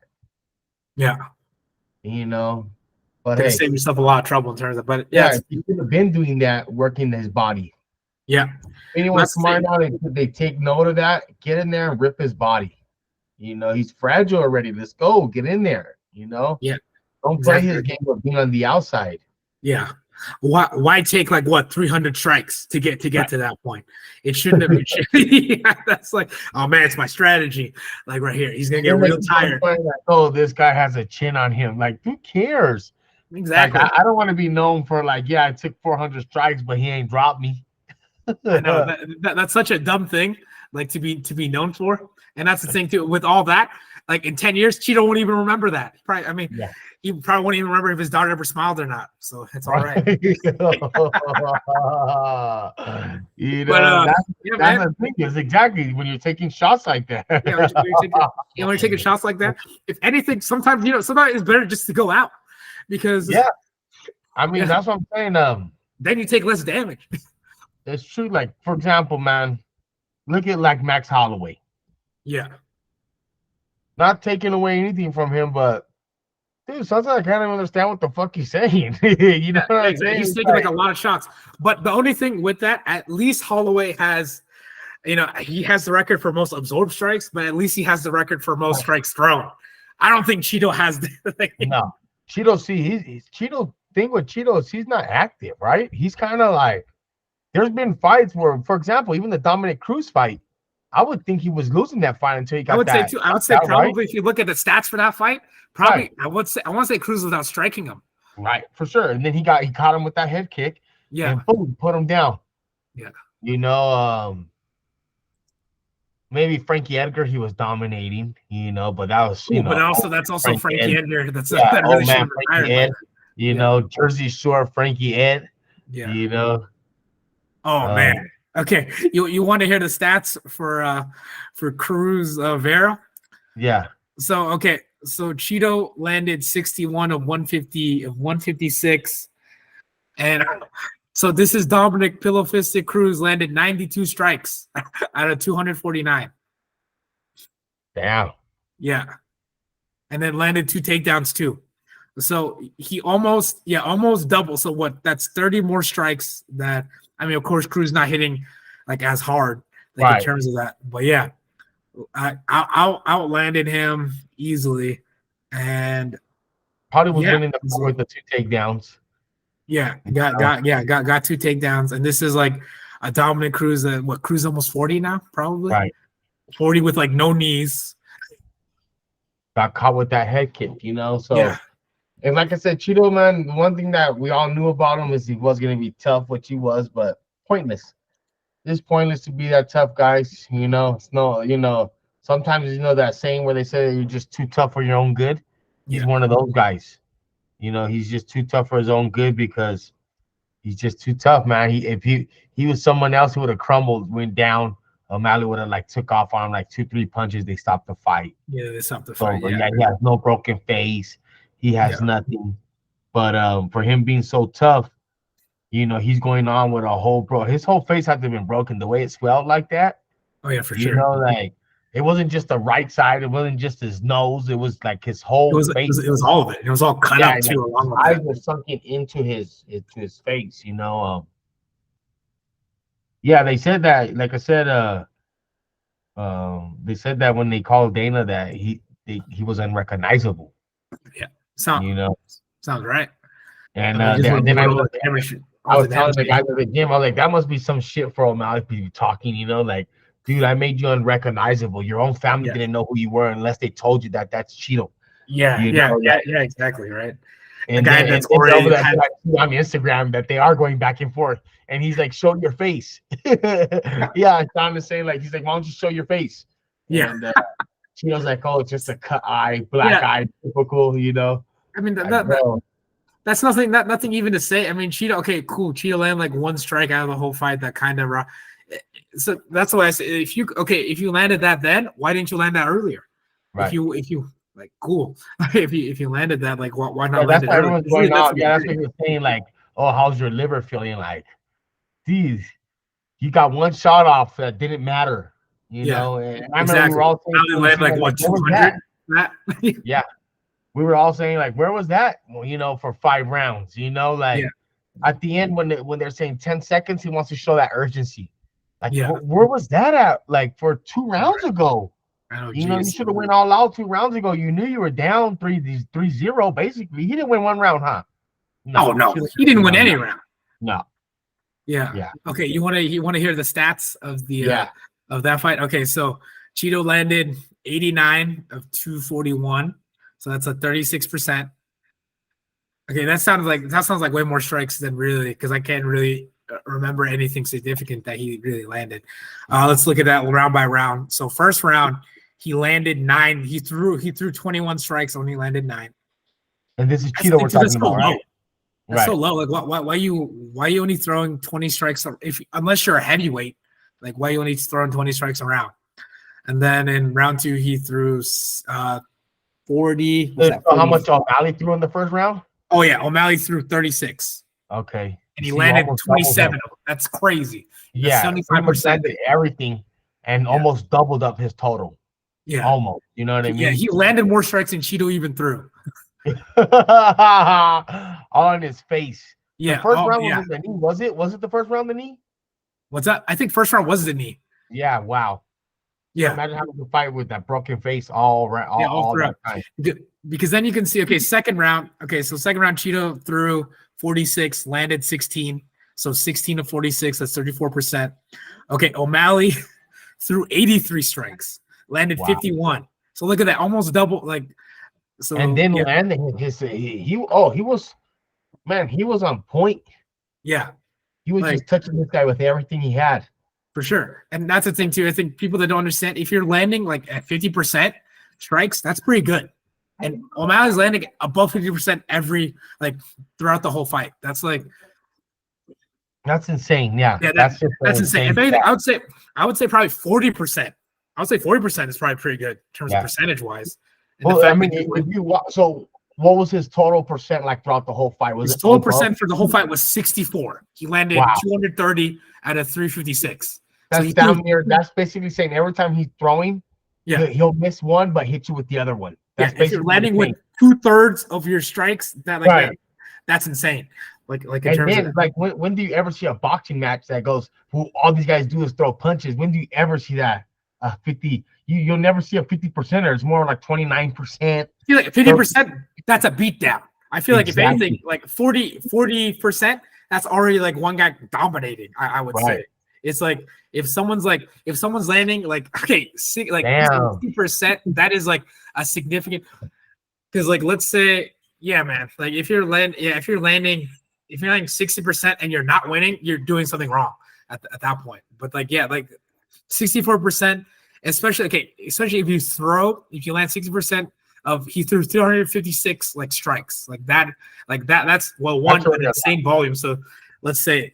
Yeah. But hey, save yourself a lot of trouble in terms of. But yeah, he could have been doing that, working his body. Yeah. Anyone smart out, they take note of that. Get in there and rip his body. He's fragile already. Let's go. Get in there. Yeah. Don't play his game of being on the outside. Yeah. Why take like 300 strikes to get to that point? It shouldn't have been. Yeah, that's like, oh man, it's my strategy. Like right here, he's gonna get real tired. Like, oh, this guy has a chin on him. Like, who cares? Exactly. Like, I don't want to be known for like, yeah, I took 400 strikes, but he ain't dropped me. I know that's such a dumb thing, like to be known for. And that's the thing too. With all that, like in 10 years, Cheeto won't even remember that. Probably, I mean, Yeah. he probably won't even remember if his daughter ever smiled or not. So it's all right. You But know, yeah, that's man. the thing is exactly when you're taking shots like that. Yeah, when you're taking shots like that, if anything, sometimes it's better just to go out because I mean that's what I'm saying. Then you take less damage. It's true. Like for example, man, look at like Max Holloway. Yeah. Not taking away anything from him, but dude, sometimes I can't even understand what the fuck he's saying. You know what I'm saying? He's taking like a lot of shots. But the only thing with that, at least Holloway has, he has the record for most absorbed strikes, but at least he has the record for most strikes thrown. I don't think Cheeto has the No. Cheeto, see, he's Cheeto thing with Cheeto is he's not active, right? He's kind of like there's been fights where, for example, even the Dominic Cruz fight, I would think he was losing that fight until he got that. I would say probably if you look at the stats for that fight, probably I want to say Cruz without striking him. Right, for sure. And then he caught him with that head kick. Yeah. And boom, put him down. Yeah. Maybe Frankie Edgar, he was dominating, but that was but that's also Frankie Edgar. That's that really Frankie Ed, Jersey Shore Frankie Ed. Yeah. Oh man. Okay. You want to hear the stats for Cruz Vera? Yeah. So Cheeto landed 61 of 150 of 156. And so this is Dominic Pillow Fisted Cruz landed 92 strikes out of 249. Damn. Yeah. And then landed 2 takedowns too. So he almost double. So what? That's 30 more strikes of course, Cruz not hitting like as hard in terms of that. But yeah, I outlanded him easily. And probably was winning the fight with the 2 takedowns. Yeah, got 2 takedowns, and this is like a Dominic Cruz. Cruz almost 40 now, probably. Right, 40 with like no knees. Got caught with that head kick, So, and like I said, Cheeto, man, one thing that we all knew about him is he was gonna be tough, which he was, but pointless. It's pointless to be that tough, guys. It's no, sometimes that saying where they say you're just too tough for your own good. He's one of those guys. He's just too tough for his own good because he's just too tough, man. If he was someone else who would have crumbled, went down, O'Malley would have like took off on him like 2-3 punches. They stopped the fight. Yeah, they stopped the fight. He has no broken face. He has nothing. But for him being so tough, he's going on with his whole face had to have been broken. The way it swelled like that. Oh yeah, for sure. Like it wasn't just the right side. It wasn't just his nose. It was like his whole face. It was all of it. It was all cut up too. Along with eyes were sunken into his face. Yeah, they said that. Like I said, they said that when they called Dana that he was unrecognizable. Yeah, sounds right. And then I was telling the guys at the gym, I was like, that must be some shit for O'Malley to be talking. Like, dude, I made you unrecognizable. Your own family didn't know who you were unless they told you that's Cheeto. Yeah, exactly, right. And the guy that's already on Instagram that they are going back and forth, and he's like, "Show your face." Yeah, Don is saying like, he's like, "Why don't you show your face?" Yeah, and Cheeto's like, "Oh, it's just a cut eye, black eye, typical." I mean, that's nothing. Nothing even to say. I mean, Cheeto. Okay, cool. Cheeto landed like 1 strike out of the whole fight. That kind of. So that's why I say if you landed that, then why didn't you land that earlier? Right. If you like, cool. if you landed that, like, why not? That's why everyone's going out. Yeah, that's what you're saying. Like, oh, how's your liver feeling? Like, geez, you got 1 shot off that didn't matter. know. And I remember we were all saying, like what, 200? Yeah. We were all saying, like, where was that? Well, for 5 rounds, like at the end when they're saying 10 seconds, he wants to show that urgency. Like, where was that at? Like, for 2 rounds ago? You should have went all out 2 rounds ago. You knew you were down 3-0, basically. He didn't win 1 round, huh? No. He didn't win any round. No. Yeah. Okay, you want to hear the stats of the of that fight? Okay, so Cheeto landed 89 of 241. So that's a 36%. Okay, that sounds like way more strikes than really, because I can't really remember anything significant that he really landed. Let's look at that round by round. So first round, He landed 9. He threw 21 strikes, only landed 9. And this is Cheeto we're talking about, right? That's so low. Like, why you only throwing 20 strikes? Unless you're a heavyweight, like why you only throwing 20 strikes around? And then in round 2, he threw 40. So how much O'Malley threw in the first round? Oh yeah, O'Malley threw 36. Okay, and he landed 27. That's crazy. Yeah, 75% everything, and almost doubled up his total. Yeah, almost. You know what I mean? Yeah, he landed more strikes than Cheeto even threw. All in his face. Yeah. The first round was the knee. Was it? Was it the first round the knee? What's that? I think first round was the knee. Yeah. Wow. Yeah. Imagine having to fight with that broken face all that time. Because then you can see, okay, second round. Okay, so second round, Cheeto threw 46, landed 16. So 16 of 46, that's 34%. Okay, O'Malley threw 83 strikes, landed 51. So look at that, almost double. Like, so and then landing he was on point. Yeah, he was just touching this guy with everything he had. For sure. And that's the thing too. I think people that don't understand, if you're landing like at 50% strikes, that's pretty good. And O'Malley's landing above 50% throughout the whole fight. That's insane. Yeah. That's insane. If anything, I would say probably 40%. I would say 40% is probably pretty good in terms of percentage wise. Well, I mean, so what was his total percent like throughout the whole fight? His total percent for the whole fight was 64. He landed 230 out of 356. That's down near. That's basically saying every time he's throwing, he'll miss one but hit you with the other one. That's if you're landing with 2/3 of your strikes, that's insane. Like in terms of when do you ever see a boxing match that goes, who all these guys do is throw punches? When do you ever see that? 50. You'll never see a 50%er. It's more like 29%. I feel like 50%. That's a beatdown. I feel like if anything, like 40%, that's already like one guy dominating. I would say. It's like if someone's landing like 60%, that is like a significant, because like let's say man, like if you're landing 60% and you're not winning, you're doing something wrong at that point. But 64%, especially if you land 60% he threw 356 strikes that's one in the same volume. So let's say.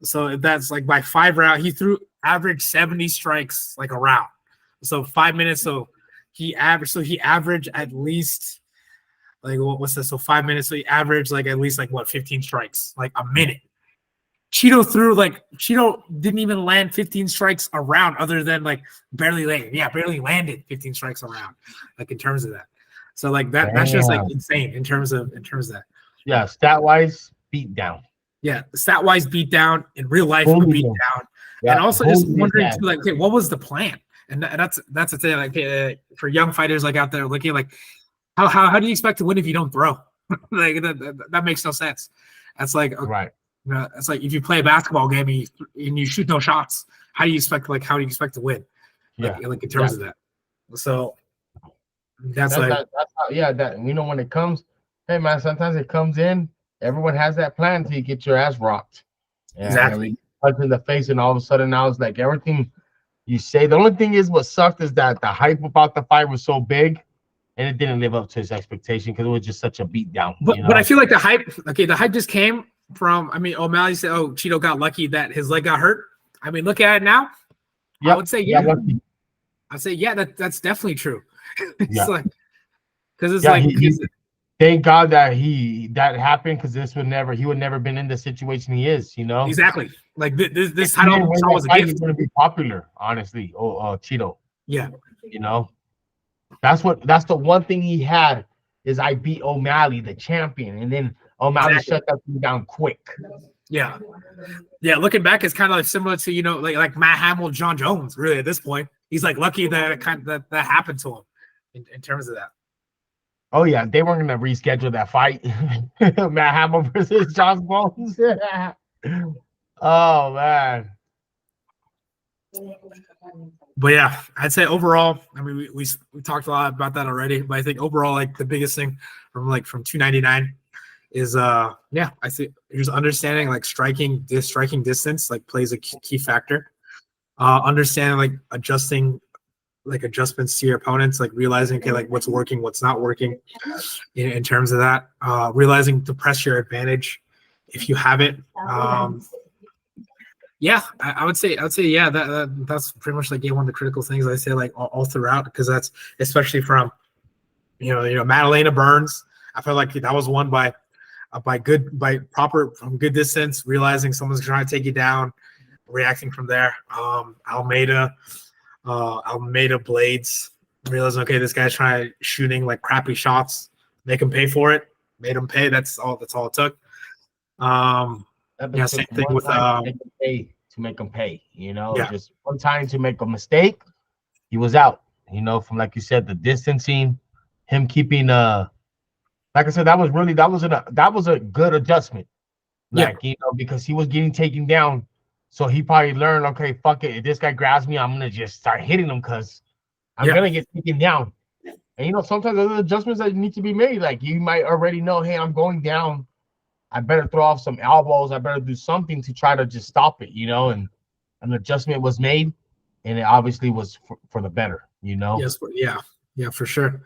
So that's by 5 rounds, he threw average 70 strikes a round. So 5 minutes. So he averaged at least what's this? So 5 minutes. So he averaged at least 15 strikes, a minute. Cheeto didn't even land 15 strikes a round other than barely landed. Yeah, barely landed 15 strikes a round, in terms of that. So that's just insane in terms of that. Yeah, stat wise, beat down. Yeah, stat-wise beat down. In real life, beat down. Yeah, and also just wondering too, okay, what was the plan? And that's the thing. For young fighters out there looking how do you expect to win if you don't throw? That makes no sense. That's right. It's like if you play a basketball game and you shoot no shots, how do you expect to win? In terms of that. So that's how, that when it comes, hey man, sometimes it comes in. Everyone has that plan until you get your ass rocked. Exactly. Punch in the face, and all of a sudden now it's everything you say. The only thing is, what sucked is that the hype about the fight was so big, and it didn't live up to his expectation because it was just such a beatdown. But I feel like the hype just came from. I mean, O'Malley said, "Oh, Cheeto got lucky that his leg got hurt." I mean, look at it now. Yep. I would say I'd say that's definitely true. It's because thank God that happened, because he would never been in the situation he is, Exactly. This title was a gift. He's going to be popular, honestly. Cheeto. Yeah. That's the one thing he had is I beat O'Malley, the champion, and then O'Malley shut that thing down quick. Yeah. Yeah. Looking back, it's kind of similar to like Matt Hamill, John Jones. Really, at this point, he's lucky that that happened to him in terms of that. Oh yeah, they weren't gonna reschedule that fight. Matt Hamill versus Josh Bones. Oh man. But yeah, I'd say overall, I mean, we talked a lot about that already, but I think overall, the biggest thing from 299 is I see just understanding striking distance plays a key factor. Understanding adjusting like adjustments to your opponents, like realizing okay, like what's working, what's not working in terms of that. Realizing to press your advantage if you have it. Yeah, I would say yeah, that's pretty much like one of the critical things I say like all throughout, because that's especially from Madalena Burns. I feel like that was won by proper from good distance, realizing someone's trying to take you down, reacting from there. Almeida Blades, realizing okay, this guy's trying shooting like crappy shots, make him pay for it, made him pay. That's all it took. Yeah, same thing with to make him pay. Just one time to make a mistake, he was out. From like you said, the distancing, him keeping like I said, that was a good adjustment. Because he was getting taken down, so he probably learned, okay, fuck it, if this guy grabs me, I'm gonna just start hitting him because I'm gonna get taken down. And sometimes there's adjustments that need to be made. Like you might already know, hey, I'm going down. I better throw off some elbows. I better do something to try to just stop it, and an adjustment was made, and it obviously was for the better, Yes, yeah, for sure.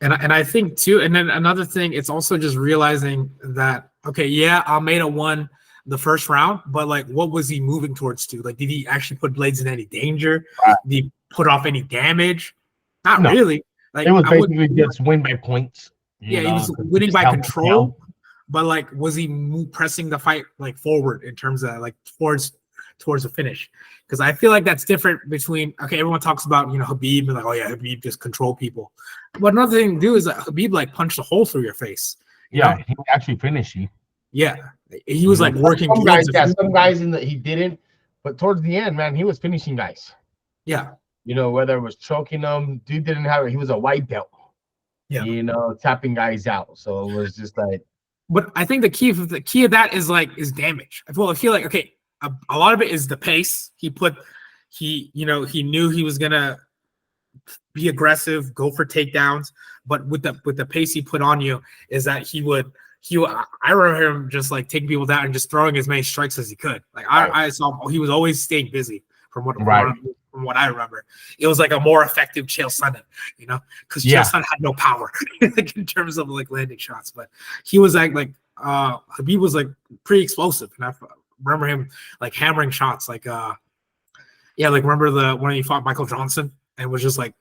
And I think too, and then another thing, it's also just realizing that okay, yeah, Almeida won the first round, but like, what was he moving towards to? Like, did he actually put Blades in any danger? Did he put off any damage? Not really. Like, it was basically just win by points. Yeah, he was winning by control. But like, was he pressing the fight like forward in terms of like towards the finish? Because I feel like that's different between everyone talks about Khabib and like, oh yeah, Khabib just control people. But another thing to do is that Khabib like punched a hole through your face. He actually finished you. Yeah, he was like working. Some guys he didn't, but towards the end, man, he was finishing guys. Yeah, whether it was choking them, dude didn't have it. He was a white belt. Yeah, tapping guys out. So it was just like. But I think the key of that is damage. I feel like okay, a lot of it is the pace. He knew he was gonna be aggressive, go for takedowns, but with the pace he put on you is that I remember him just like taking people down and just throwing as many strikes as he could. Like I saw he was always staying busy from what I remember. It was like a more effective Chael Sonnen, because Chael Sonnen had no power like in terms of like landing shots, but he was like Khabib was like pretty explosive, and I remember him like hammering shots, like remember when he fought Michael Johnson and was just like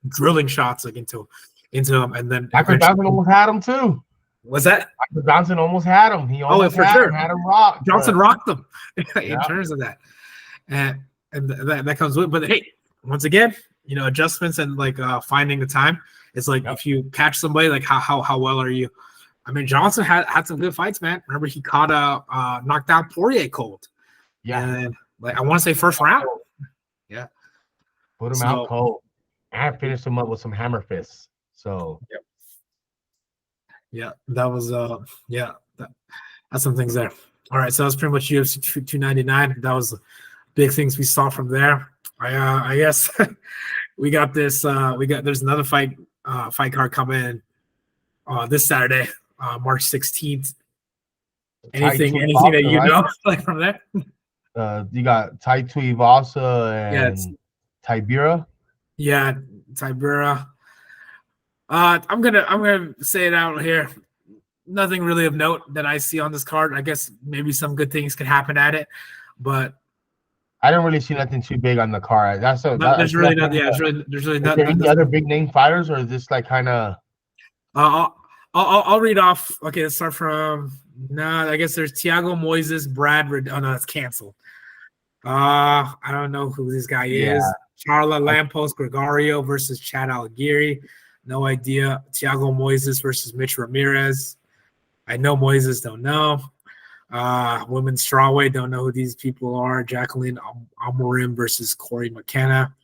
drilling shots like into him, and then Michael Johnson almost had him too. Was that Michael Johnson almost had him? He almost for sure had him rocked. Johnson rocked him in terms of that, and that comes with. But hey, once again, adjustments and like finding the time. It's like if you catch somebody, like how well are you? I mean, Johnson had some good fights, man. Remember he caught knocked down Poirier cold. Yeah, and like I want to say first round. Yeah, put him out cold. And finished him up with some hammer fists. So yeah, that was that's some things there. All right, so that's pretty much UFC 299. That was big things we saw from there. I guess we got this. There's another fight card coming this Saturday, March 16th. Anything that you know like from there? You got Tai Tuivasa and Tybura. Yeah, Tybura. I'm gonna say it out here. Nothing really of note that I see on this card. I guess maybe some good things could happen at it, but I don't really see nothing too big on the card. There's really nothing. Yeah, there's really nothing. Any other big name fighters, or is this like kind of? I'll read off. Okay, let's start from. I guess there's Thiago Moises, Brad. Oh no, that's canceled. I don't know who this guy is. Charla Lampos Gregorio versus Chad Algieri. No idea. Thiago Moises versus Mitch Ramirez. I know Moises, don't know. Women's strawweight, don't know who these people are. Jacqueline Amorim versus Corey McKenna.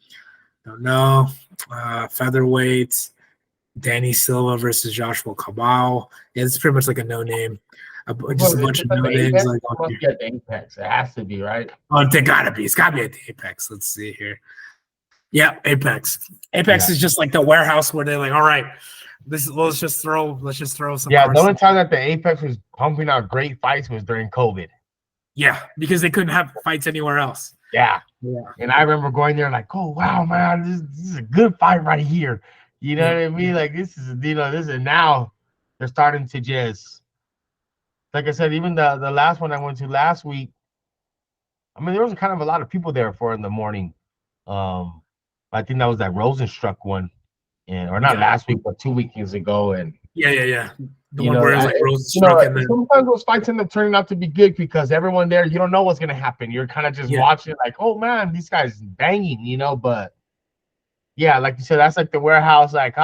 Don't know. Featherweight, Danny Silva versus Joshua Cabal. Yeah, it's pretty much like a no name. Just a bunch of no names. Like at Apex. It has to be, right? Oh, they gotta be. It's gotta be at the Apex. Let's see here. Yeah, Apex. Apex is just like the warehouse where they're like, all right, let's just throw some. Yeah, the only time that the Apex was pumping out great fights was during COVID. Yeah, because they couldn't have fights anywhere else. Yeah. Yeah. And I remember going there like, oh wow, man, this is a good fight right here. You know what I mean? Like this is now they're starting to just, like I said, even the last one I went to last week. I mean, there was kind of a lot of people there for in the morning. I think that was that Rosenstruck one, and or not last week, but 2 weekends ago. And yeah. The one where it was like Rose you struck know, and then sometimes those fights end up turning out to be good because everyone there, you don't know what's gonna happen. You're kind of just watching, like, oh man, these guys banging, you know. But yeah, like you said, that's like the warehouse, like,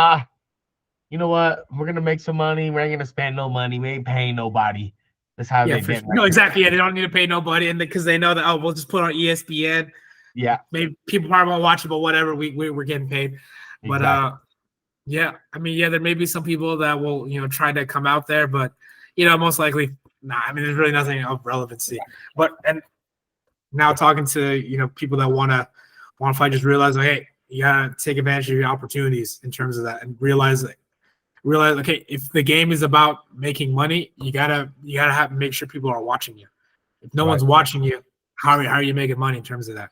you know what? We're gonna make some money. We ain't gonna spend no money. We ain't paying nobody. That's how they for did. sure. No, exactly. Yeah, they don't need to pay nobody, and because they know that we'll just put on ESPN. Yeah, maybe people probably won't watch it, but whatever. We're getting paid. But yeah, I mean, yeah, there may be some people that will try to come out there, but most likely, nah. I mean, there's really nothing of relevancy. But and now talking to people that want to fight, just realize like, hey, you gotta take advantage of your opportunities in terms of that, and realize okay, if the game is about making money, you gotta make sure people are watching you. If no one's watching you, how are you making money in terms of that?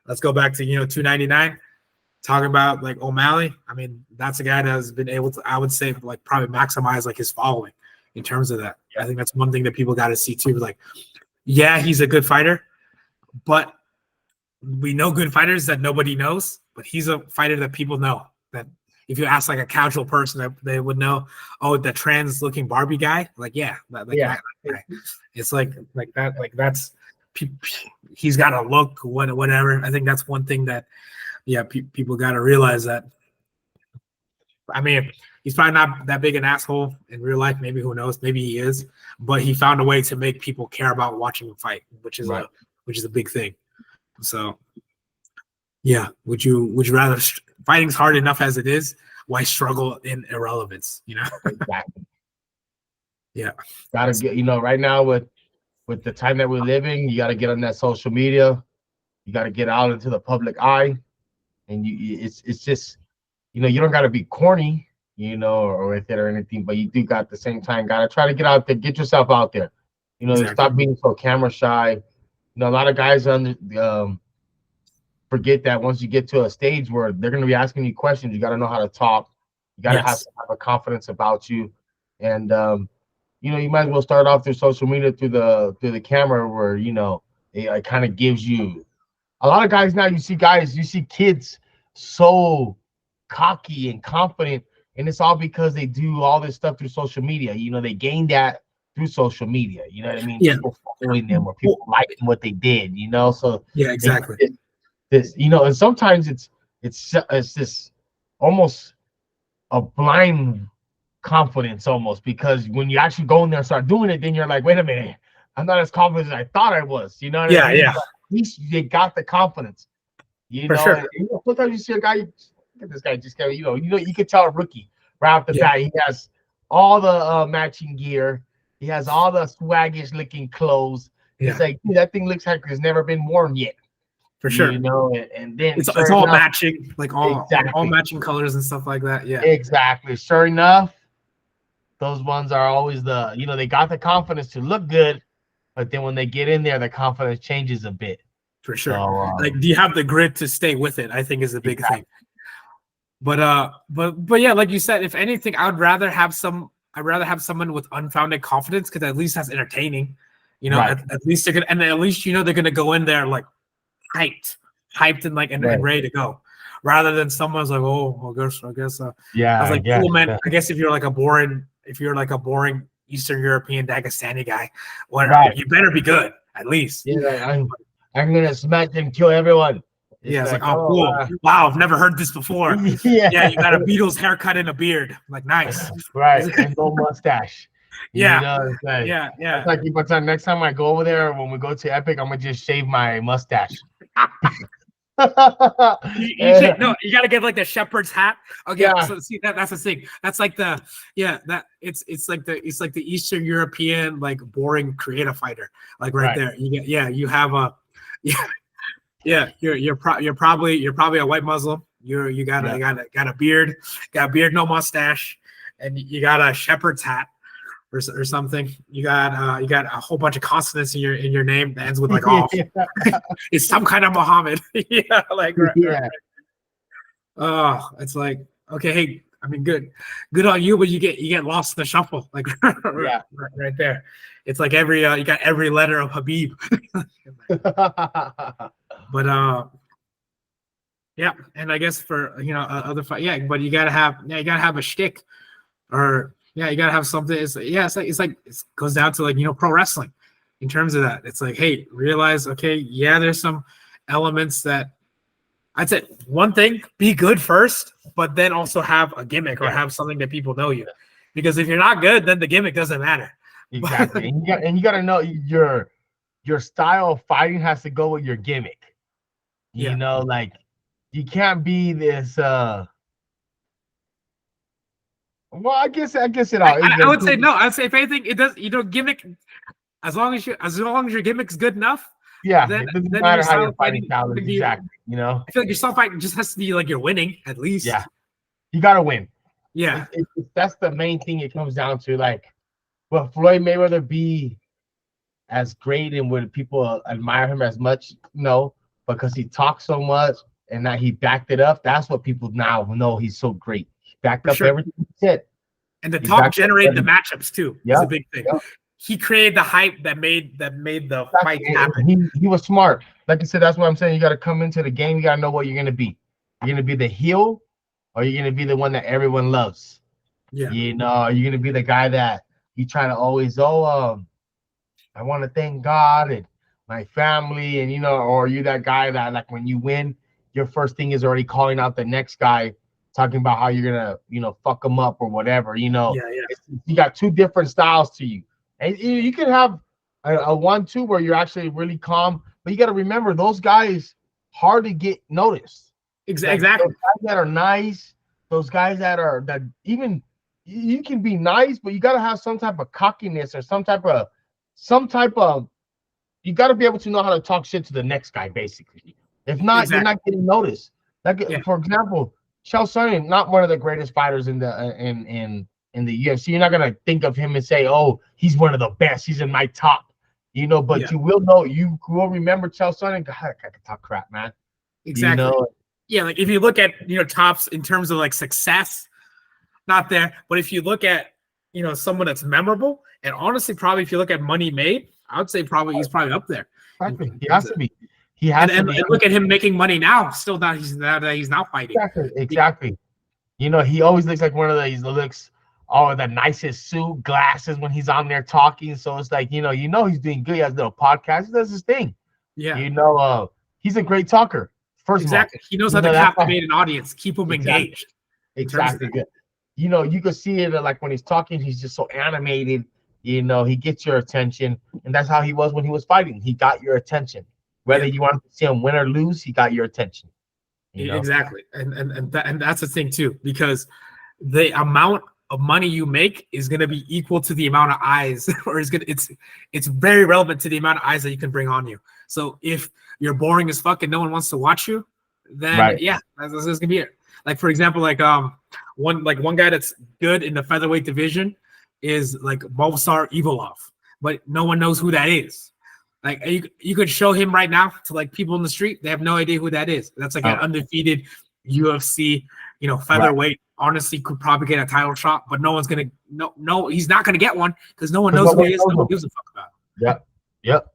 Let's go back to 299. Talking about like O'Malley. I mean, that's a guy that has been able to, I would say, like probably maximize like his following in terms of that. I think that's one thing that people got to see too. Like, yeah, he's a good fighter, but we know good fighters that nobody knows, but he's a fighter that people know. That if you ask like a casual person, that they would know, oh, the trans looking Barbie guy. Like, yeah, that guy. It's like that. Like that's he's got a look, whatever. I think that's one thing that people got to realize that. I mean, he's probably not that big an asshole in real life. Maybe, who knows? Maybe he is, but he found a way to make people care about watching him fight, which is a big thing. So, yeah, would you rather fighting's hard enough as it is? Why struggle in irrelevance? Exactly. Yeah, gotta get right now with the time that we're living, you got to get on that social media. You got to get out into the public eye, and it's just you don't got to be corny, or with it or anything, but you do got at the same time got to try to get out there, get yourself out there. Stop being so camera shy. A lot of guys forget that once you get to a stage where they're going to be asking you questions, you got to know how to talk. You got to have a confidence about you, and you might as well start off through social media through the camera where it kind of gives you. A lot of guys now, you see kids so cocky and confident, and it's all because they do all this stuff through social media. They gain that through social media. You know what I mean? Yeah. People following them or people liking what they did. So yeah, exactly. This and sometimes it's this almost a blind confidence almost, because when you actually go in there and start doing it, then you're like, wait a minute, I'm not as confident as I thought I was. You know what I mean? Yeah. But at least they got the confidence. For sure. And, sometimes you see a guy, look at this guy just got, you could tell a rookie right off the bat. He has all the matching gear. He has all the swaggish looking clothes. Yeah. It's like, dude, that thing looks like it's never been worn yet. For sure. And then it's all matching, like all matching colors and stuff like that. Yeah. Exactly. Sure enough, those ones are always they got the confidence to look good, but then when they get in there, the confidence changes a bit. For sure. So, like, do you have the grit to stay with it? I think is a big thing. But yeah, like you said, if anything, I'd rather have someone with unfounded confidence, because at least that's entertaining. At least they're gonna, and at least they're gonna go in there like hyped and like and ready to go, rather than someone's like, oh, I guess. Yeah. I was like, cool, man. I guess if you're like a boring Eastern European Dagestani guy, you better be good at least. Yeah, I'm gonna smash and kill everyone. It's like, oh, cool. Wow, I've never heard this before. Yeah, you got a Beatles haircut and a beard. I'm like, nice. Right, and no mustache. Yeah. It's like, but next time I go over there, when we go to Epic, I'm gonna just shave my mustache. you gotta get like the shepherd's hat. Okay, so see that's the thing. That's like it's like the Eastern European like boring creative fighter. Like right there. You have a you're probably a white Muslim. You got a beard, no mustache, and you got a shepherd's hat. or something. You got a whole bunch of consonants in your name that ends with like off. It's some kind of Muhammad. Yeah, like right. Oh, it's like, okay, hey, I mean, good on you, but you get lost in the shuffle, like right there. It's like you got every letter of Habib. But yeah, and I guess for other fight, yeah, but you gotta have a shtick, or you gotta have something. It's like it goes down to like pro wrestling, in terms of that. It's like, hey, realize, okay, yeah, there's some elements that I'd say one thing, be good first, but then also have a gimmick or have something that people know you. Because if you're not good, then the gimmick doesn't matter. Exactly. and you gotta know your style of fighting has to go with your gimmick. You know, like you can't be this well, I guess it all. I would say no. I'd say if anything, it does, gimmick, as long as your gimmick's good enough. Yeah, then it doesn't matter how your fighting style is. Exactly. I feel like your style fighting just has to be like you're winning at least. Yeah, you gotta win. Yeah, that's the main thing it comes down to. Like, will Floyd Mayweather be as great and would people admire him as much? No, because he talks so much and that he backed it up. That's what people now know. He's so great. He backed up everything he said. And the talk generated the matchups too. It's a big thing. Yep. He created the hype that made the fight happen. He was smart. Like I said, that's what I'm saying. You got to come into the game. You got to know what you're gonna be. You're gonna be the heel, or you're gonna be the one that everyone loves. Yeah. You're gonna be the guy that you try to always. I want to thank God and my family, and or you that guy that like when you win, your first thing is already calling out the next guy, talking about how you're gonna fuck them up or whatever. You got two different styles to you. And you can have a 1-2 where you're actually really calm, but you got to remember those guys hard to get noticed. Exactly. Like those guys that are nice, those guys that even you can be nice, but you got to have some type of cockiness or some type of you got to be able to know how to talk shit to the next guy, basically. If not, you're not getting noticed. Like for example, Chael Sonnen, not one of the greatest fighters in the UFC. You're not gonna think of him and say, "Oh, he's one of the best. He's in my top." But you will know. You will remember Chael Sonnen. God, I can talk crap, man. Exactly. Yeah, like if you look at tops in terms of like success, not there. But if you look at someone that's memorable, and honestly, probably if you look at money made, I would say he's probably up there. Exactly. He has to be. He has to be. And look at him making money now. Still, he's now fighting. Exactly. He always looks like one of these. Looks the nicest suit, glasses when he's on there talking. So it's like he's doing good. He has a little podcast. He does his thing. Yeah. He's a great talker. First of all, he knows how to captivate an audience, keep them engaged. Exactly. Good. You can see it like when he's talking, he's just so animated. He gets your attention, and that's how he was when he was fighting. He got your attention. Whether you want to see him win or lose, he got your attention. Exactly, and that's the thing too, because the amount of money you make is going to be equal to the amount of eyes, or it's very relevant to the amount of eyes that you can bring on you. So if you're boring as fuck and no one wants to watch you, then that's gonna be it. Like for example, one guy that's good in the featherweight division is like Movsar Evolov, but no one knows who that is. Like you could show him right now to like people in the street, they have no idea who that is. That's like an undefeated UFC, featherweight. Right. Honestly, could probably get a title shot, but no one's gonna he's not gonna get one because no one knows who he is. No one gives a fuck about him. Yep.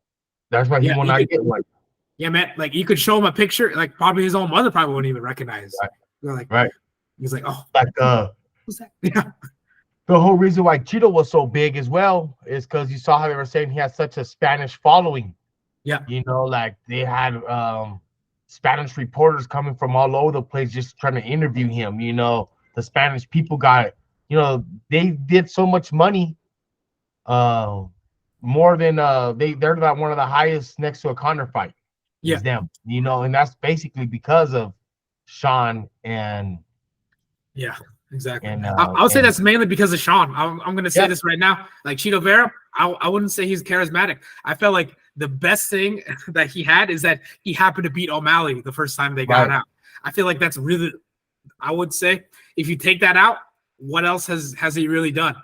That's why he will not get one. Yeah, man. Like you could show him a picture, like probably his own mother probably wouldn't even recognize. Right. They're like, right. He's like, oh, like who's that? Yeah. The whole reason why Cheeto was so big as well is because you saw how they were saying he had such a Spanish following. Yeah. Like they had Spanish reporters coming from all over the place just trying to interview him. The Spanish people got it. They did so much money, more than they're not one of the highest next to a Conor fight. Yeah. Them, and that's basically because of Sean and exactly. And I would say that's mainly because of Sean. I'm going to say this right now. Like Cheeto Vera, I wouldn't say he's charismatic. I felt like the best thing that he had is that he happened to beat O'Malley the first time they got out. I feel like that's really, I would say, if you take that out, what else has he really done?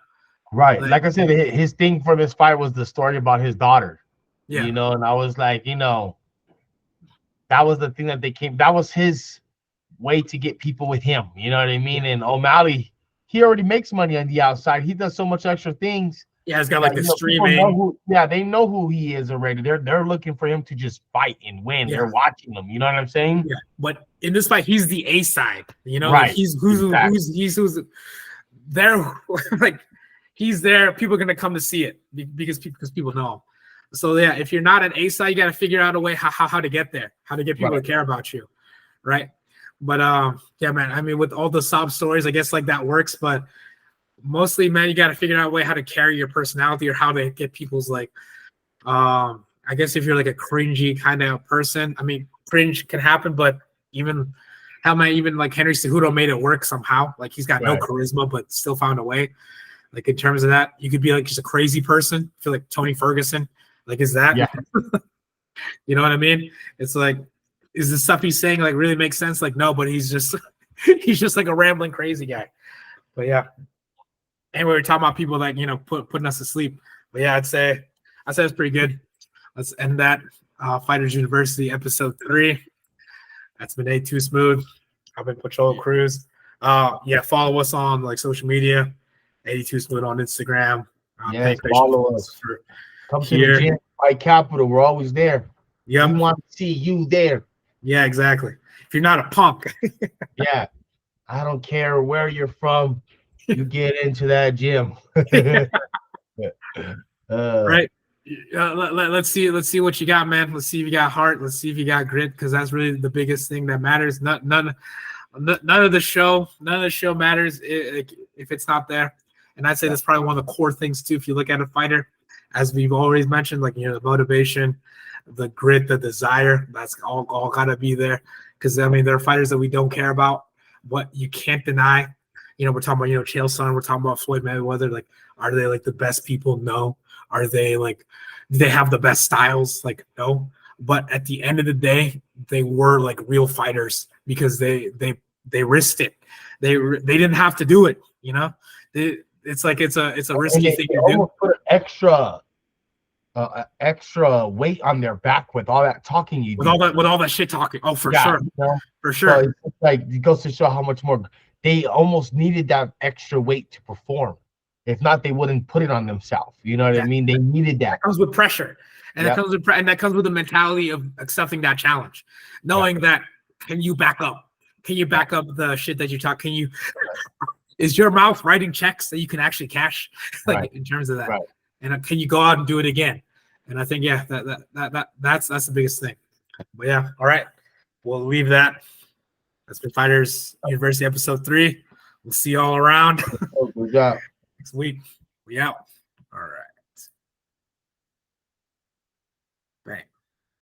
Right. Like I said, his thing for this fight was the story about his daughter. Yeah. You know, and I was like, you know, that was the thing that was his way to get people with him. You know what I mean? And O'Malley, he already makes money on the outside. He does so much extra things. Yeah, he's got like the streaming. They know who he is already. They're looking for him to just fight and win. Yeah. They're watching him. You know what I'm saying? Yeah. But in this fight, he's the A side. You know, right? Like who's there. Like he's there. People are gonna come to see it because people know him. So yeah, if you're not an A side, you got to figure out a way how to get there, how to get people to care about you, right? But yeah, man. I mean, with all the sob stories, I guess like that works. But mostly, man, you got to figure out a way how to carry your personality or how to get people's like. I guess if you're like a cringy kind of person, I mean, cringe can happen, but even like Henry Cejudo made it work somehow. Like he's got no charisma, but still found a way. Like in terms of that, you could be like just a crazy person. I feel like Tony Ferguson. Like, is that? Yeah. You know what I mean? It's like, is the stuff he's saying like really makes sense? Like, no, but he's just like a rambling crazy guy. But yeah. And we were talking about people like, you know, putting us to sleep. But yeah, I'd say it's pretty good. Let's end that. Fighters University episode 3. That's been Too Smooth. I've been Pocholo Cruz. Yeah, follow us on like social media. 82 Smooth on Instagram. Yes, follow us. Come to the gym, Fight Capital. We're always there. Yeah, we want to see you there. Yeah, exactly. If you're not a punk. Yeah, I don't care where you're from. You get into that gym. Right. Let's see what you got, man. Let's see if you got heart. Let's see if you got grit, because that's really the biggest thing that matters. None of the show matters if it's not there. And I'd say that's probably one of the core things too. If you look at a fighter, as we've always mentioned, like, you know, the motivation, the grit, the desire, that's all gotta be there. Because I mean, there are fighters that we don't care about, but you can't deny. You know, we're talking about, you know, Chael Sonnen, we're talking about Floyd Mayweather. Like, are they like the best people? No. Are they like, do they have the best styles? Like, no. But at the end of the day, they were like real fighters because they risked it. They didn't have to do it. You know, it's a risky thing to do. Put extra weight on their back with all that talking you do. With all that shit talking. Oh, for sure, you know? For sure. So it's like, it goes to show how much more they almost needed that extra weight to perform. If not, they wouldn't put it on themselves. You know what I mean? They needed that. That comes with pressure, and that comes with the mentality of accepting that challenge, knowing that can you back up? Can you back up the shit that you talk? Can you? Is your mouth writing checks that you can actually cash? Like in terms of that, and can you go out and do it again? And I think that's the biggest thing. But yeah, all right, we'll leave that. That's been Fighters University episode 3. We'll see you all around. Good job. Next week. We out. All right.